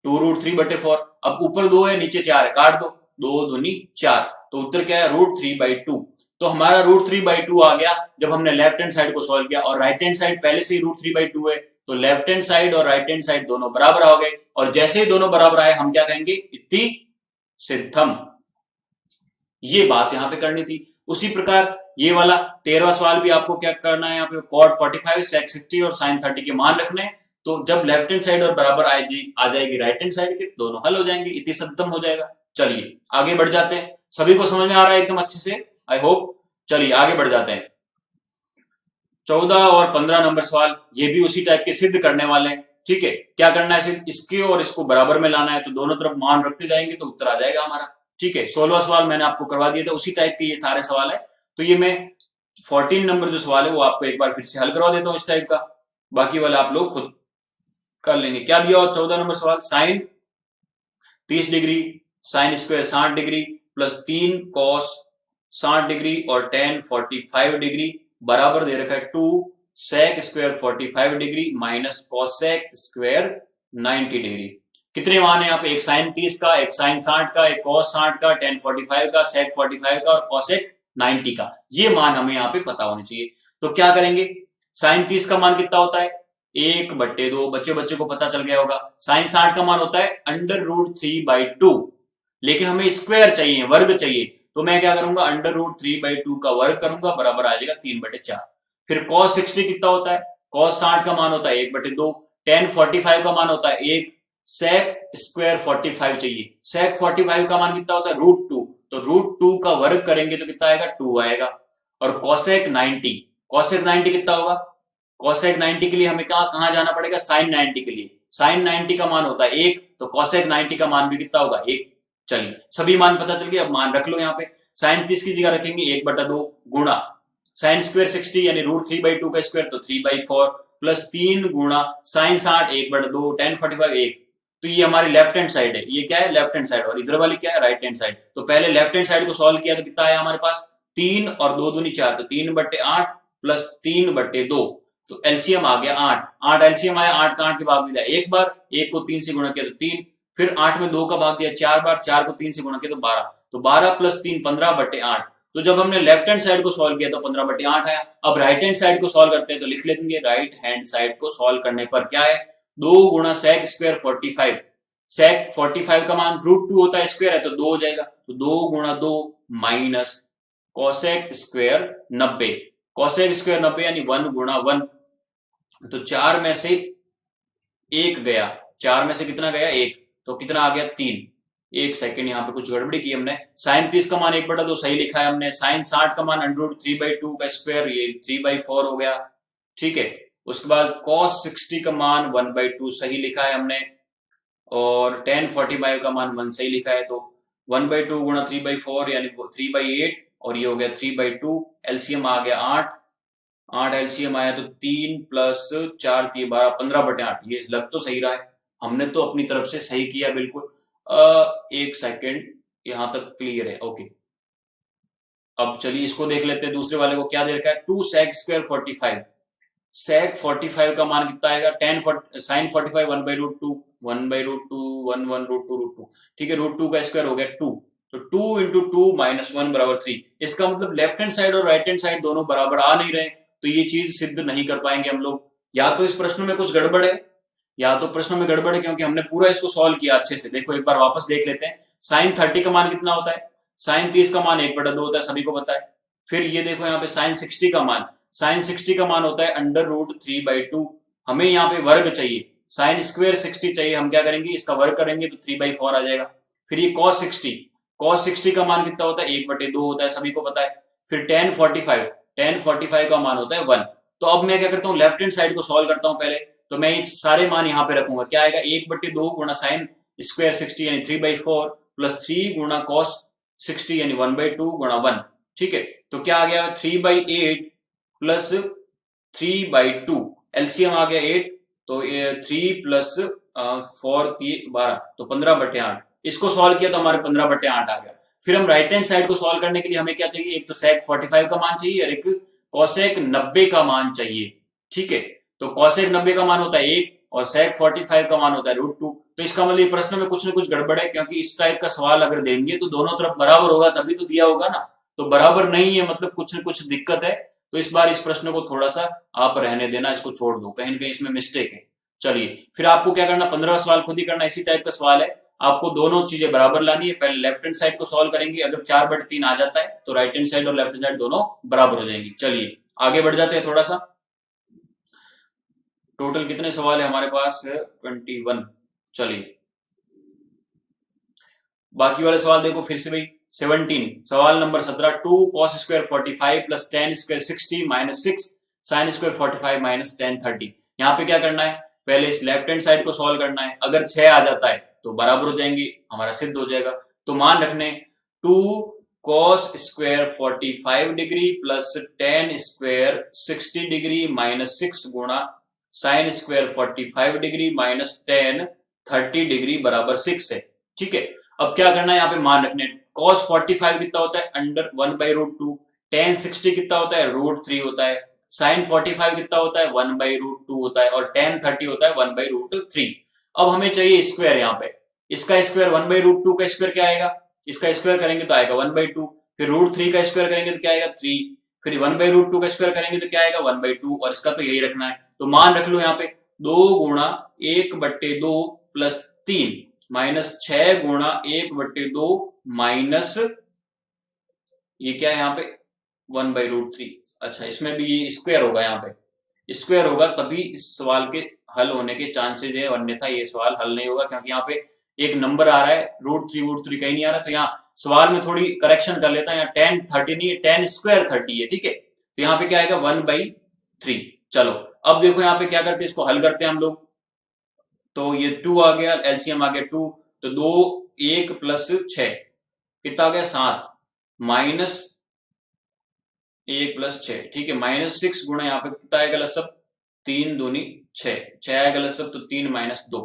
2√3/4। अब ऊपर 2 है, नीचे 4 है, काट दो, 2 दूनी 4, तो उत्तर क्या है, √3/2। तो हमारा √3/2 आ गया जब हमने लेफ्ट हैंड साइड को सॉल्व किया, और राइट हैंड साइड पहले से ही √3/2 है, तो लेफ्ट हैंड साइड और राइट हैंड साइड दोनों बराबर हो गए, और जैसे ही दोनों बराबर आए हम क्या कहेंगे, इति सिद्धम। ये बात यहां पे करनी थी। उसी प्रकार ये वाला 13वां सवाल भी आपको क्या करना है, यहाँ पे cot 45 sec 60 और sin 30 के मान रखने हैं। तो जब लेफ्ट हैंड साइड और बराबर आ जाएगी राइट हैंड साइड के, दोनों हल हो जाएंगे, इति सद्धम हो जाएगा। चलिए आगे बढ़ जाते हैं, सभी को समझ में आ रहा है एकदम अच्छे से, आई होप। चलिए आगे बढ़ जाते हैं। 14 और 15 नंबर सवाल ये भी उसी टाइप के सिद्ध करने वाले हैं। ठीक है, क्या करना है, सिर्फ इसके और इसको बराबर में लाना है, तो दोनों तरफ मान रखते जाएंगे तो उत्तर आ जाएगा हमारा। ठीक है, 16वां सवाल मैंने आपको करवा दिया था, उसी टाइप के ये सारे सवाल है। तो ये मैं 14 नंबर जो सवाल है वो आपको एक बार फिर से हल करवा देता हूं इस टाइप का, बाकी वाला आप लोग खुद कर लेंगे। क्या दिया, और 14 नंबर सवाल, sine 30 degree sine square 60 degree plus 3 cos 60 degree और tan 45 डिग्री बराबर दे रखा है 2 sec square 45 degree minus cos sec square 90 degree. कितने मान है यहाँ पे, एक साइन 30 का, एक साइन 60 का, एक कॉस 60 का, tan 45 का, sec 45 का और cos 90 का। ये मान हमें यहाँ पे पता होने चाहिए। तो क्या करेंगे, साइन 30 का मान कितना होता है, 1/2, बच्चे को पता चल गया होगा। साइन 60 का मान होता है √3/2, लेकिन हमें स्क्वायर चाहिए, वर्ग चाहिए, तो मैं क्या करूंगा, √3/2 का वर्ग करूंगा, बराबर आ जाएगा 3/4। फिर cos 60 कितना होता है, cos 60 का मान होता है 1/2, tan 45 का मान होता है 1, sec स्क्वायर 45 चाहिए, sec 45 का मान कितना होता है √2, तो √2 का वर्ग करेंगे तो कितना आएगा 2 आएगा। और cosec 90, cosec 90 कितना होगा, cosec 90 के लिए हमें कहां जाना पड़ेगा, sin 90 के लिए। sin 90 का मान होता है 1, तो cosec 90 का मान भी कितना होगा 1। चलिए सभी मान पता चल गए, अब मान रख लो यहाँ पे। sin 30 की जगह रखेंगे 1/2 गुणा sin स्क्वायर 60 यानी √3/2 का स्क्वायर तो 3/4 प्लस 3 गुणा sin 60 1/2 tan 45 1। तो ये हमारी लेफ्ट हैंड साइड है, ये क्या है लेफ्ट हैंड साइड, और इधर वाली क्या है राइट हैंड साइड। तो पहले लेफ्ट हैंड साइड को सॉल्व किया तो कितना आया हमारे पास 3 और 2 दूनी 4, तो 3/8 प्लस 3/2, तो एलसीएम आ गया 8। 8 एलसीएम आया, 8 का 8 के भाग दिया एक बार, 1 को 3 से गुणा किया तो 3, फिर 8 में 2 का भाग दिया 4 बार, 4 को 3 से गुणा किया तो 12, तो 12 प्लस 3 15/8। तो जब हमने लेफ्ट हैंड साइड को सॉल्व किया तो 15/8 आया। अब राइट हैंड साइड को सॉल्व करते हैं तो लिख लेंगे राइट हैंड साइड को सॉल्व करने पर क्या है 2 गुणा sec स्क्वायर 45, sec 45 का मान √2 होता है, स्क्वायर है तो 2 हो जाएगा, तो 2 गुणा 2 minus cosec square 90, cosec square 90 यानी 1 गुणा 1, तो 4 में से 1 गया, 4 में से कितना गया 1, तो कितना आ गया 3। एक सेकंड यहाँ पे कुछ गड़बड़ी की हमने, sin 30 का मान 1/2 सही लिखा है हमने, sin 60 का मान √3/2 का स्क्वायर ये 3/4 हो गया, ठीक है। उसके बाद cos 60 का मान 1/2 सही लिखा है हमने, और tan 45 का मान 1 सही लिखा है, तो 1/2 गुणा 3/4 यानी 3/8, और ये हो गया 3/2, एलसीएम आ गया 8, 8 एलसीएम आया तो 3 प्लस 4 12 15/8, ये लग तो सही रहा है, हमने तो अपनी तरफ से सही किया बिल्कुल। एक सेकंड यहां तक क्लियर है, ओके। अब चलिए इसको देख लेते हैं, दूसरे वाले को क्या दे रखा है 2 sec स्क्वायर 45, sec 45 का मान कितना आएगा sin 45 1/√2 1/√2 1/√2 ठीक है, √2 का स्क्वायर हो गया 2, तो 2 इंटू 2 माइनस 1 बराबर 3। इसका मतलब लेफ्ट हैंड साइड और राइट हैंड साइड दोनों बराबर आ नहीं रहे, तो ये चीज सिद्ध नहीं कर पाएंगे हम लोग। या तो इस प्रश्न में कुछ गड़बड़ है, या तो प्रश्न में गड़बड़ है क्योंकि हमने पूरा इसको सॉल्व किया अच्छे से। देखो एक बार वापस देख लेते हैं, sin 30 का मान कितना होता है, sin 30 का मान 1/2 होता है, सभी को पता है। फिर ये देखो यहाँ पे sin 60 का मान, sin 60 का मान होता है √3/2, हमें यहाँ पे वर्ग चाहिए, sin स्क्वायर 60 चाहिए, हम क्या करेंगे इसका वर्ग करेंगे तो 3/4 आ जाएगा। फिर ये cos 60 का मान कितना होता है 1/2 होता है, सभी को पता है। फिर tan 45 का मान होता है 1। तो अब मैं क्या करता हूँ लेफ्ट हैंड साइड को सॉल्व करता हूँ पहले, तो मैं ये सारे मान यहाँ पे रखूंगा, क्या आएगा 1/2 गुणा sin स्क्वायर 60 यानी 3/4 प्लस 3 गुणा cos 60 यानी 1/2 गुणा 1, ठीक है। तो क्या आ गया 3/8 प्लस 3/2, एलसीएम आ गया 8, तो 3 प्लस 4 12, तो 15/8। इसको सॉल्व किया तो हमारे 15/8 आ गया। फिर हम राइट हैंड साइड को सॉल्व करने के लिए हमें क्या चाहिए, एक तो sec 45 का मान चाहिए और एक cosec 90 का मान चाहिए, ठीक है। तो cosec 90 का मान होता है 1 और sec 45 का मान होता है √2। तो इसका मतलब प्रश्न में कुछ न कुछ गड़बड़ है, क्योंकि इस टाइप का सवाल अगर देंगे तो दोनों तरफ बराबर होगा तभी तो दिया होगा ना, तो बराबर नहीं है मतलब कुछ न कुछ दिक्कत है। तो इस बार इस प्रश्न को थोड़ा सा आप रहने देना, इसको छोड़ दो, कहीं न कहीं इसमें मिस्टेक है। चलिए फिर आपको क्या करना, 15 सवाल खुद ही करना, इसी टाइप का सवाल है, आपको दोनों चीजें बराबर लानी है। पहले लेफ्ट हैंड साइड को सॉल्व करेंगे, अगर 4/3 आ जाता है तो राइट हैंड साइड और लेफ्ट हैंड साइड दोनों बराबर हो जाएंगी। चलिए आगे बढ़ जाते हैं थोड़ा सा। टोटल कितने सवाल है हमारे पास 21। चलिए बाकी वाले सवाल देखो फिर से भाई, 17 सवाल number 17, 2 cos square 45 plus tan square 60 minus 6 sin square 45 minus tan 30। यहाँ पे क्या करना है, पहले इस लेफ्ट हैंड साइड को सॉल्व करना है, अगर 6 आ जाता है तो बराबर हो जाएंगे, हमारा सिद्ध हो जाएगा। तो मान रखने 2 cos square 45 degree plus tan square 60 degree minus 6 गुणा sin square 45 degree minus tan 30 degree बराबर 6 है, ठीक है। अब क्या करना है, यहाँ पे मान रखने cos 45 कितना होता है अंडर 1/√2, tan 60 कितना होता है √3 होता है, sin 45 कितना होता है 1/√2 होता है, और tan 30 होता है 1/√3। अब हमें चाहिए स्क्वायर, यहाँ पे इसका स्क्वायर 1/√2 का स्क्वायर क्या आएगा, इसका स्क्वायर करेंगे तो आएगा 1/2, फिर √3 का स्क्वायर करेंगे तो क्या आएगा 3, फिर 1/√2 का स्क्वायर करेंगे तो क्या आएगा 1/2, और इसका तो यही रखना है। तो मान रख लो यहाँ पे 2 गुणा 1/2 प्लस 3 माइनस 6 गुणा 1/2 माइनस ये क्या है यहाँ पे 1/√3। अच्छा इसमें भी ये स्क्वायर होगा, यहाँ पे स्क्वायर होगा तभी इस सवाल के हल होने के चांसेस है, अन्यथा ये सवाल हल नहीं होगा, क्योंकि यहाँ पे एक नंबर आ रहा है √3 कहीं नहीं आ रहा, तो यहाँ सवाल में थोड़ी करेक्शन कर लेता है, यहाँ टेन 30 नहीं है, टेन स्क्वायर 30 है, ठीक है। तो यहाँ पे क्या आएगा 1/3। चलो अब देखो यहाँ पे क्या करते हैं, इसको हल करते हैं हम लोग। तो ये 2 आ गया, एलसीएम आ गया 2, तो 2 1 प्लस 6 कितना आ गया 7, माइनस 1 प्लस 6, ठीक है, -6 गुणा यहाँ पे कितना आएगा लसब, 3 दूनी 6 आएगा लसब, तो 3 - 2।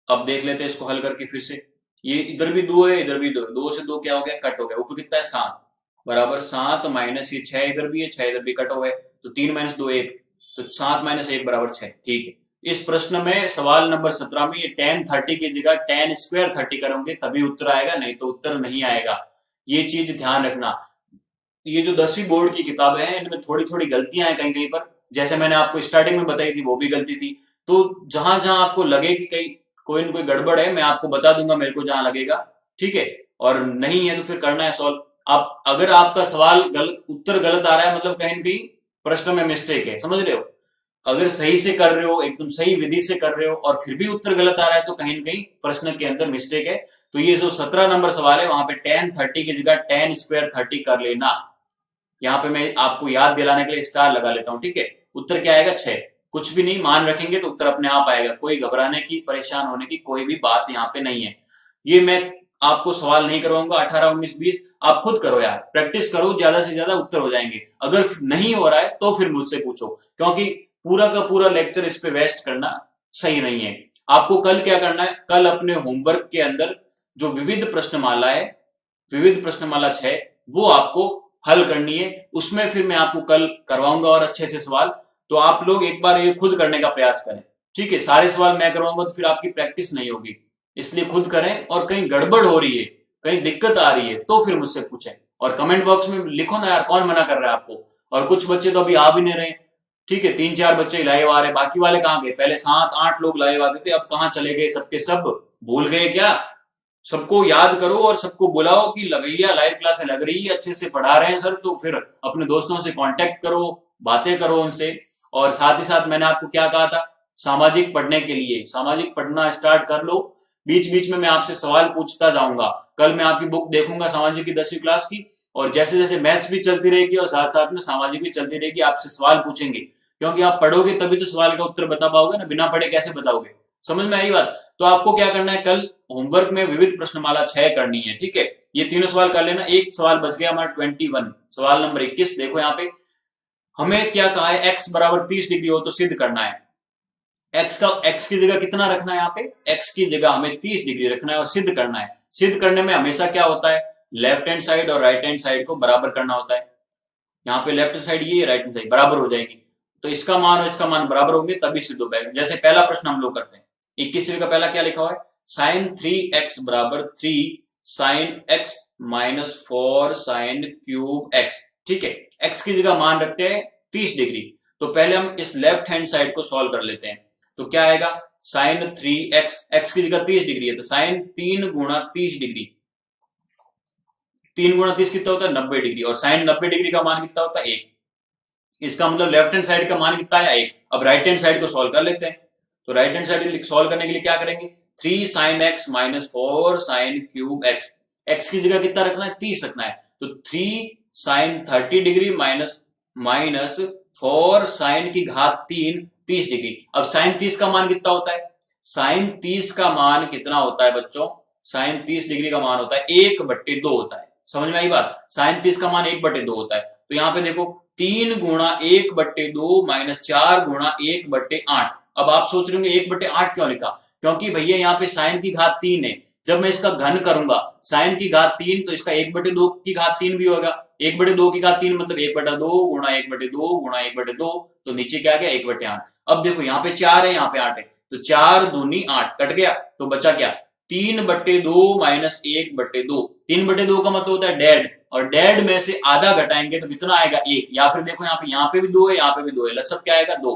अब देख लेते हैं इसको हल करके फिर से। ये इधर भी 2 है, इधर भी 2 है, 2 से 2 क्या हो गया, कट हो गया। ऊपर कितना है 7, बराबर 7 माइनस ये 6 इधर भी है, 6 इधर भी कट हो गए, तो 3 - 2 1, तो 7 - 1 बराबर 6, ठीक है। इस प्रश्न में सवाल नंबर 17 में ये tan 30 की जगह tan स्क्वायर 30 करोगे तभी उत्तर आएगा, नहीं तो उत्तर नहीं आएगा। ये चीज ध्यान रखना। ये जो 10वीं बोर्ड की किताबें हैं इनमें थोड़ी थोड़ी गलतियां हैं कहीं कहीं पर, जैसे मैंने आपको स्टार्टिंग में बताई थी वो भी गलती थी। तो जहां जहां आपको लगे कि कहीं कोई न कोई गड़बड़ है, मैं आपको बता दूंगा मेरे को जहां लगेगा, ठीक है। और नहीं है तो फिर करना है सॉल्व। आप अगर आपका सवाल गलत, उत्तर गलत आ रहा है, मतलब कहीं न कहीं प्रश्न में मिस्टेक है, समझ रहे हो। अगर सही से कर रहे हो, एकदम सही विधि से कर रहे हो और फिर भी उत्तर गलत आ रहा है, तो कहीं न कहीं प्रश्न के अंदर मिस्टेक है। तो ये जो 17 नंबर सवाल है वहां पे tan 30 की जगह tan स्क्वायर 30 कर लेना। यहाँ पे मैं आपको याद दिलाने के लिए स्टार लगा लेता हूँ, ठीक है। उत्तर क्या आएगा 6। कुछ भी नहीं, मान रखेंगे तो उत्तर अपने आप आएगा, कोई घबराने की, परेशान होने की कोई भी बात यहाँ पे नहीं है। ये मैं आपको सवाल नहीं करवाऊंगा 18 19 20, आप खुद करो यार, प्रैक्टिस करो, ज्यादा से ज्यादा उत्तर हो जाएंगे। अगर नहीं हो रहा है तो फिर मुझसे पूछो, क्योंकि पूरा का पूरा लेक्चर इस पे वेस्ट करना सही नहीं है। आपको कल क्या करना है, कल अपने होमवर्क के अंदर जो विविध प्रश्नमाला है, विविध प्रश्नमाला 6, वो आपको हल करनी है। उसमें फिर मैं आपको कल करवाऊंगा और अच्छे से सवाल। तो आप लोग एक बार ये खुद करने का प्रयास करें, ठीक है। सारे सवाल मैं करवाऊंगा तो फिर आपकी प्रैक्टिस नहीं होगी, इसलिए खुद करें। और कहीं गड़बड़ हो रही है, कहीं दिक्कत आ रही है, तो फिर मुझसे पूछें और कमेंट बॉक्स में लिखो ना यार, कौन मना कर रहा है आपको। और कुछ बच्चे तो अभी आ भी नहीं रहे, ठीक है, 3 4 बच्चे लाइव आ रहे, बाकी वाले कहाँ गए, पहले 7 8 लोग लाइव आते थे, अब कहाँ चले गए सबके सब, भूल गए क्या। सबको याद करो और सबको बुलाओ कि भैया लाइव क्लासें लग रही है, अच्छे से पढ़ा रहे हैं सर, तो फिर अपने दोस्तों से कांटेक्ट करो, बातें करो उनसे। और साथ ही साथ मैंने आपको क्या कहा था, सामाजिक पढ़ने के लिए सामाजिक पढ़ना स्टार्ट कर लो। बीच बीच में मैं आपसे सवाल पूछता जाऊंगा। कल मैं आपकी बुक देखूंगा सामाजिक की 10वीं क्लास की, और जैसे जैसे मैथ्स भी चलती रहेगी और साथ साथ में सामाजिक भी चलती रहेगी, आपसे सवाल पूछेंगे, क्योंकि आप पढ़ोगे तभी तो सवाल का उत्तर बता पाओगे ना, बिना पढ़े कैसे बताओगे। समझ में आई बात। तो आपको क्या करना है, कल होमवर्क में विविध प्रश्नमाला 6 करनी है, ठीक है। ये तीनों सवाल कर लेना। एक सवाल बच गया हमारा 21, सवाल नंबर 21। देखो यहाँ पे हमें क्या कहा है, x बराबर 30 डिग्री हो तो सिद्ध करना है। x की जगह कितना रखना है, यहाँ पे x की जगह हमें 30 डिग्री रखना है और सिद्ध करना है। सिद्ध करने में हमेशा क्या होता है, लेफ्ट हैंड साइड और राइट हैंड साइड को बराबर करना होता है। यहाँ पे लेफ्ट साइड ये, राइट हैंड साइड बराबर हो जाएगी, तो इसका मान और इसका मान बराबर होंगे तभी सिद्ध हो पाएगा। जैसे पहला प्रश्न हम लोग करते हैं, 21 का पहला क्या लिखा हुआ है, साइन 3x बराबर 3 sine x minus 4 sine cube x, ठीक है। x की जगह मान रखते हैं 30 डिग्री। तो पहले हम इस लेफ्ट हैंड साइड को सॉल्व कर लेते हैं। तो क्या आएगा, साइन 3x, x की जगह 30 डिग्री है तो साइन 3 गुणा 30 डिग्री, 3 गुणा 30 कितना होता है 90 डिग्री, और साइन 90 डिग्री का मान कितना होता है 1। इसका मतलब लेफ्ट हैंड साइड का मान कितना है 1। अब राइट हैंड साइड को सॉल्व कर लेते हैं। तो राइट हैंड साइड सॉल्व करने के लिए क्या करेंगे, 3 sine x minus 4 sine cube x, x की जगह कितना रखना है 30 रखना है। तो 3 sine 30 degree minus minus 4 sine की घात 3 30 डिग्री। अब साइन 30 का मान कितना होता है, साइन 30 का मान कितना होता है बच्चों, साइन 30 डिग्री का मान होता है 1/2 होता है। समझ में आई बात, साइन 30 का मान 1/2 होता है। तो यहाँ पे देखो 3 गुणा 1/2 माइनस 4 गुणा 1/8। अब आप सोच रहे होंगे 1/8 क्यों लिखा, क्योंकि भैया यहाँ पे साइन की घात 3 है, जब मैं इसका घन करूंगा साइन की घात 3 तो इसका 1/2 की घात 3 भी होगा। 1/2 की घात 3 मतलब 1/2 गुणा 1/2 गुणा 1/2, तो नीचे क्या गया 1/8। अब देखो यहाँ पे 4 है यहाँ पे 8 है, तो 4 दूनी 8 कट गया, तो बचा क्या 3/2 माइनस 1/2। 3/2 का मतलब होता है डेड, और डेड में से आधा घटाएंगे तो कितना आएगा 1। या फिर देखो यहाँ पे भी 2 है, यहाँ पे भी 2 है, लसब क्या आएगा 2।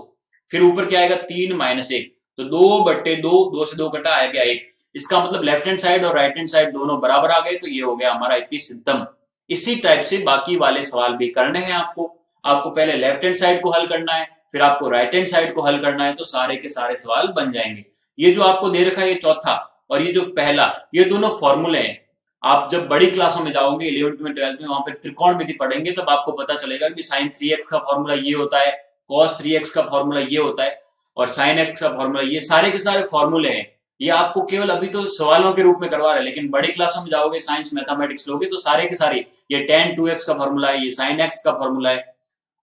फिर ऊपर क्या आएगा 3 माइनस 1, तो 2/2, 2 से 2 कटा आएगा 1। इसका मतलब लेफ्ट हैंड साइड और राइट हैंड साइड दोनों बराबर आ गए, तो ये हो गया हमारा 21 सिद्धम। इसी टाइप से बाकी वाले सवाल भी करने हैं आपको। आपको पहले लेफ्ट हैंड साइड को हल करना है, फिर आपको राइट हैंड साइड को हल करना है, तो सारे के सारे सवाल बन जाएंगे। ये जो आपको दे रखा है ये चौथा, और ये जो पहला, ये दोनों फॉर्मूले हैं। आप जब बड़ी क्लासों में जाओगे 11th में 12th में, वहां पे त्रिकोणमिति पढ़ेंगे, तब आपको पता चलेगा कि sin 3x का फॉर्मूला ये होता है, cos 3x का फॉर्मूला ये होता है और sin x का फॉर्मूला, ये सारे के सारे फॉर्मूले हैं। ये आपको केवल अभी तो सवालों के रूप में करवा रहे हैं, लेकिन बड़ी क्लासों में जाओगे, साइंस मैथमेटिक्स लोगे, तो सारे के सारे ये tan 2x का फॉर्मूला है, ये sin x का फॉर्मूला है।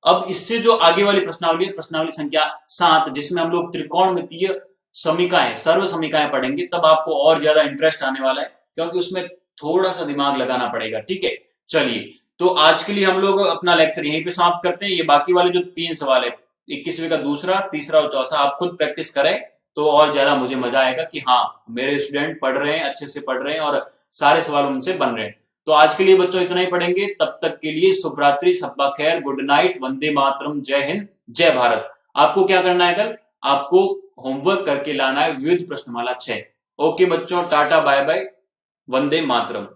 अब इससे जो आगे वाली प्रश्नावली है, प्रश्नावली संख्या 7, जिसमें हम लोग त्रिकोणमितीय समीकाएं, सर्व समीकाएं पढ़ेंगे, तब आपको और ज्यादा इंटरेस्ट आने वाला है, क्योंकि उसमें थोड़ा सा दिमाग लगाना पड़ेगा। ठीक है, चलिए, तो आज के लिए हम लोग अपना लेक्चर यहीं पे समाप्त करते हैं। ये बाकी वाले जो 3 सवाल है, 21वीं का दूसरा, तीसरा और चौथा, आप खुद प्रैक्टिस करें तो और ज्यादा मुझे मजा आएगा कि हाँ, मेरे स्टूडेंट पढ़ रहे हैं, अच्छे से पढ़ रहे हैं और सारे सवाल उनसे बन रहे हैं। तो आज के लिए बच्चों इतना ही पढ़ेंगे, तब तक के लिए शुभ रात्रि, सब्बा खैर, गुड नाइट, वंदे मातरम, जय हिंद, जय भारत। आपको क्या करना है कल? आपको होमवर्क करके लाना है विविध प्रश्नमाला 6। ओके बच्चों, tata bye bye, Vande Mataram.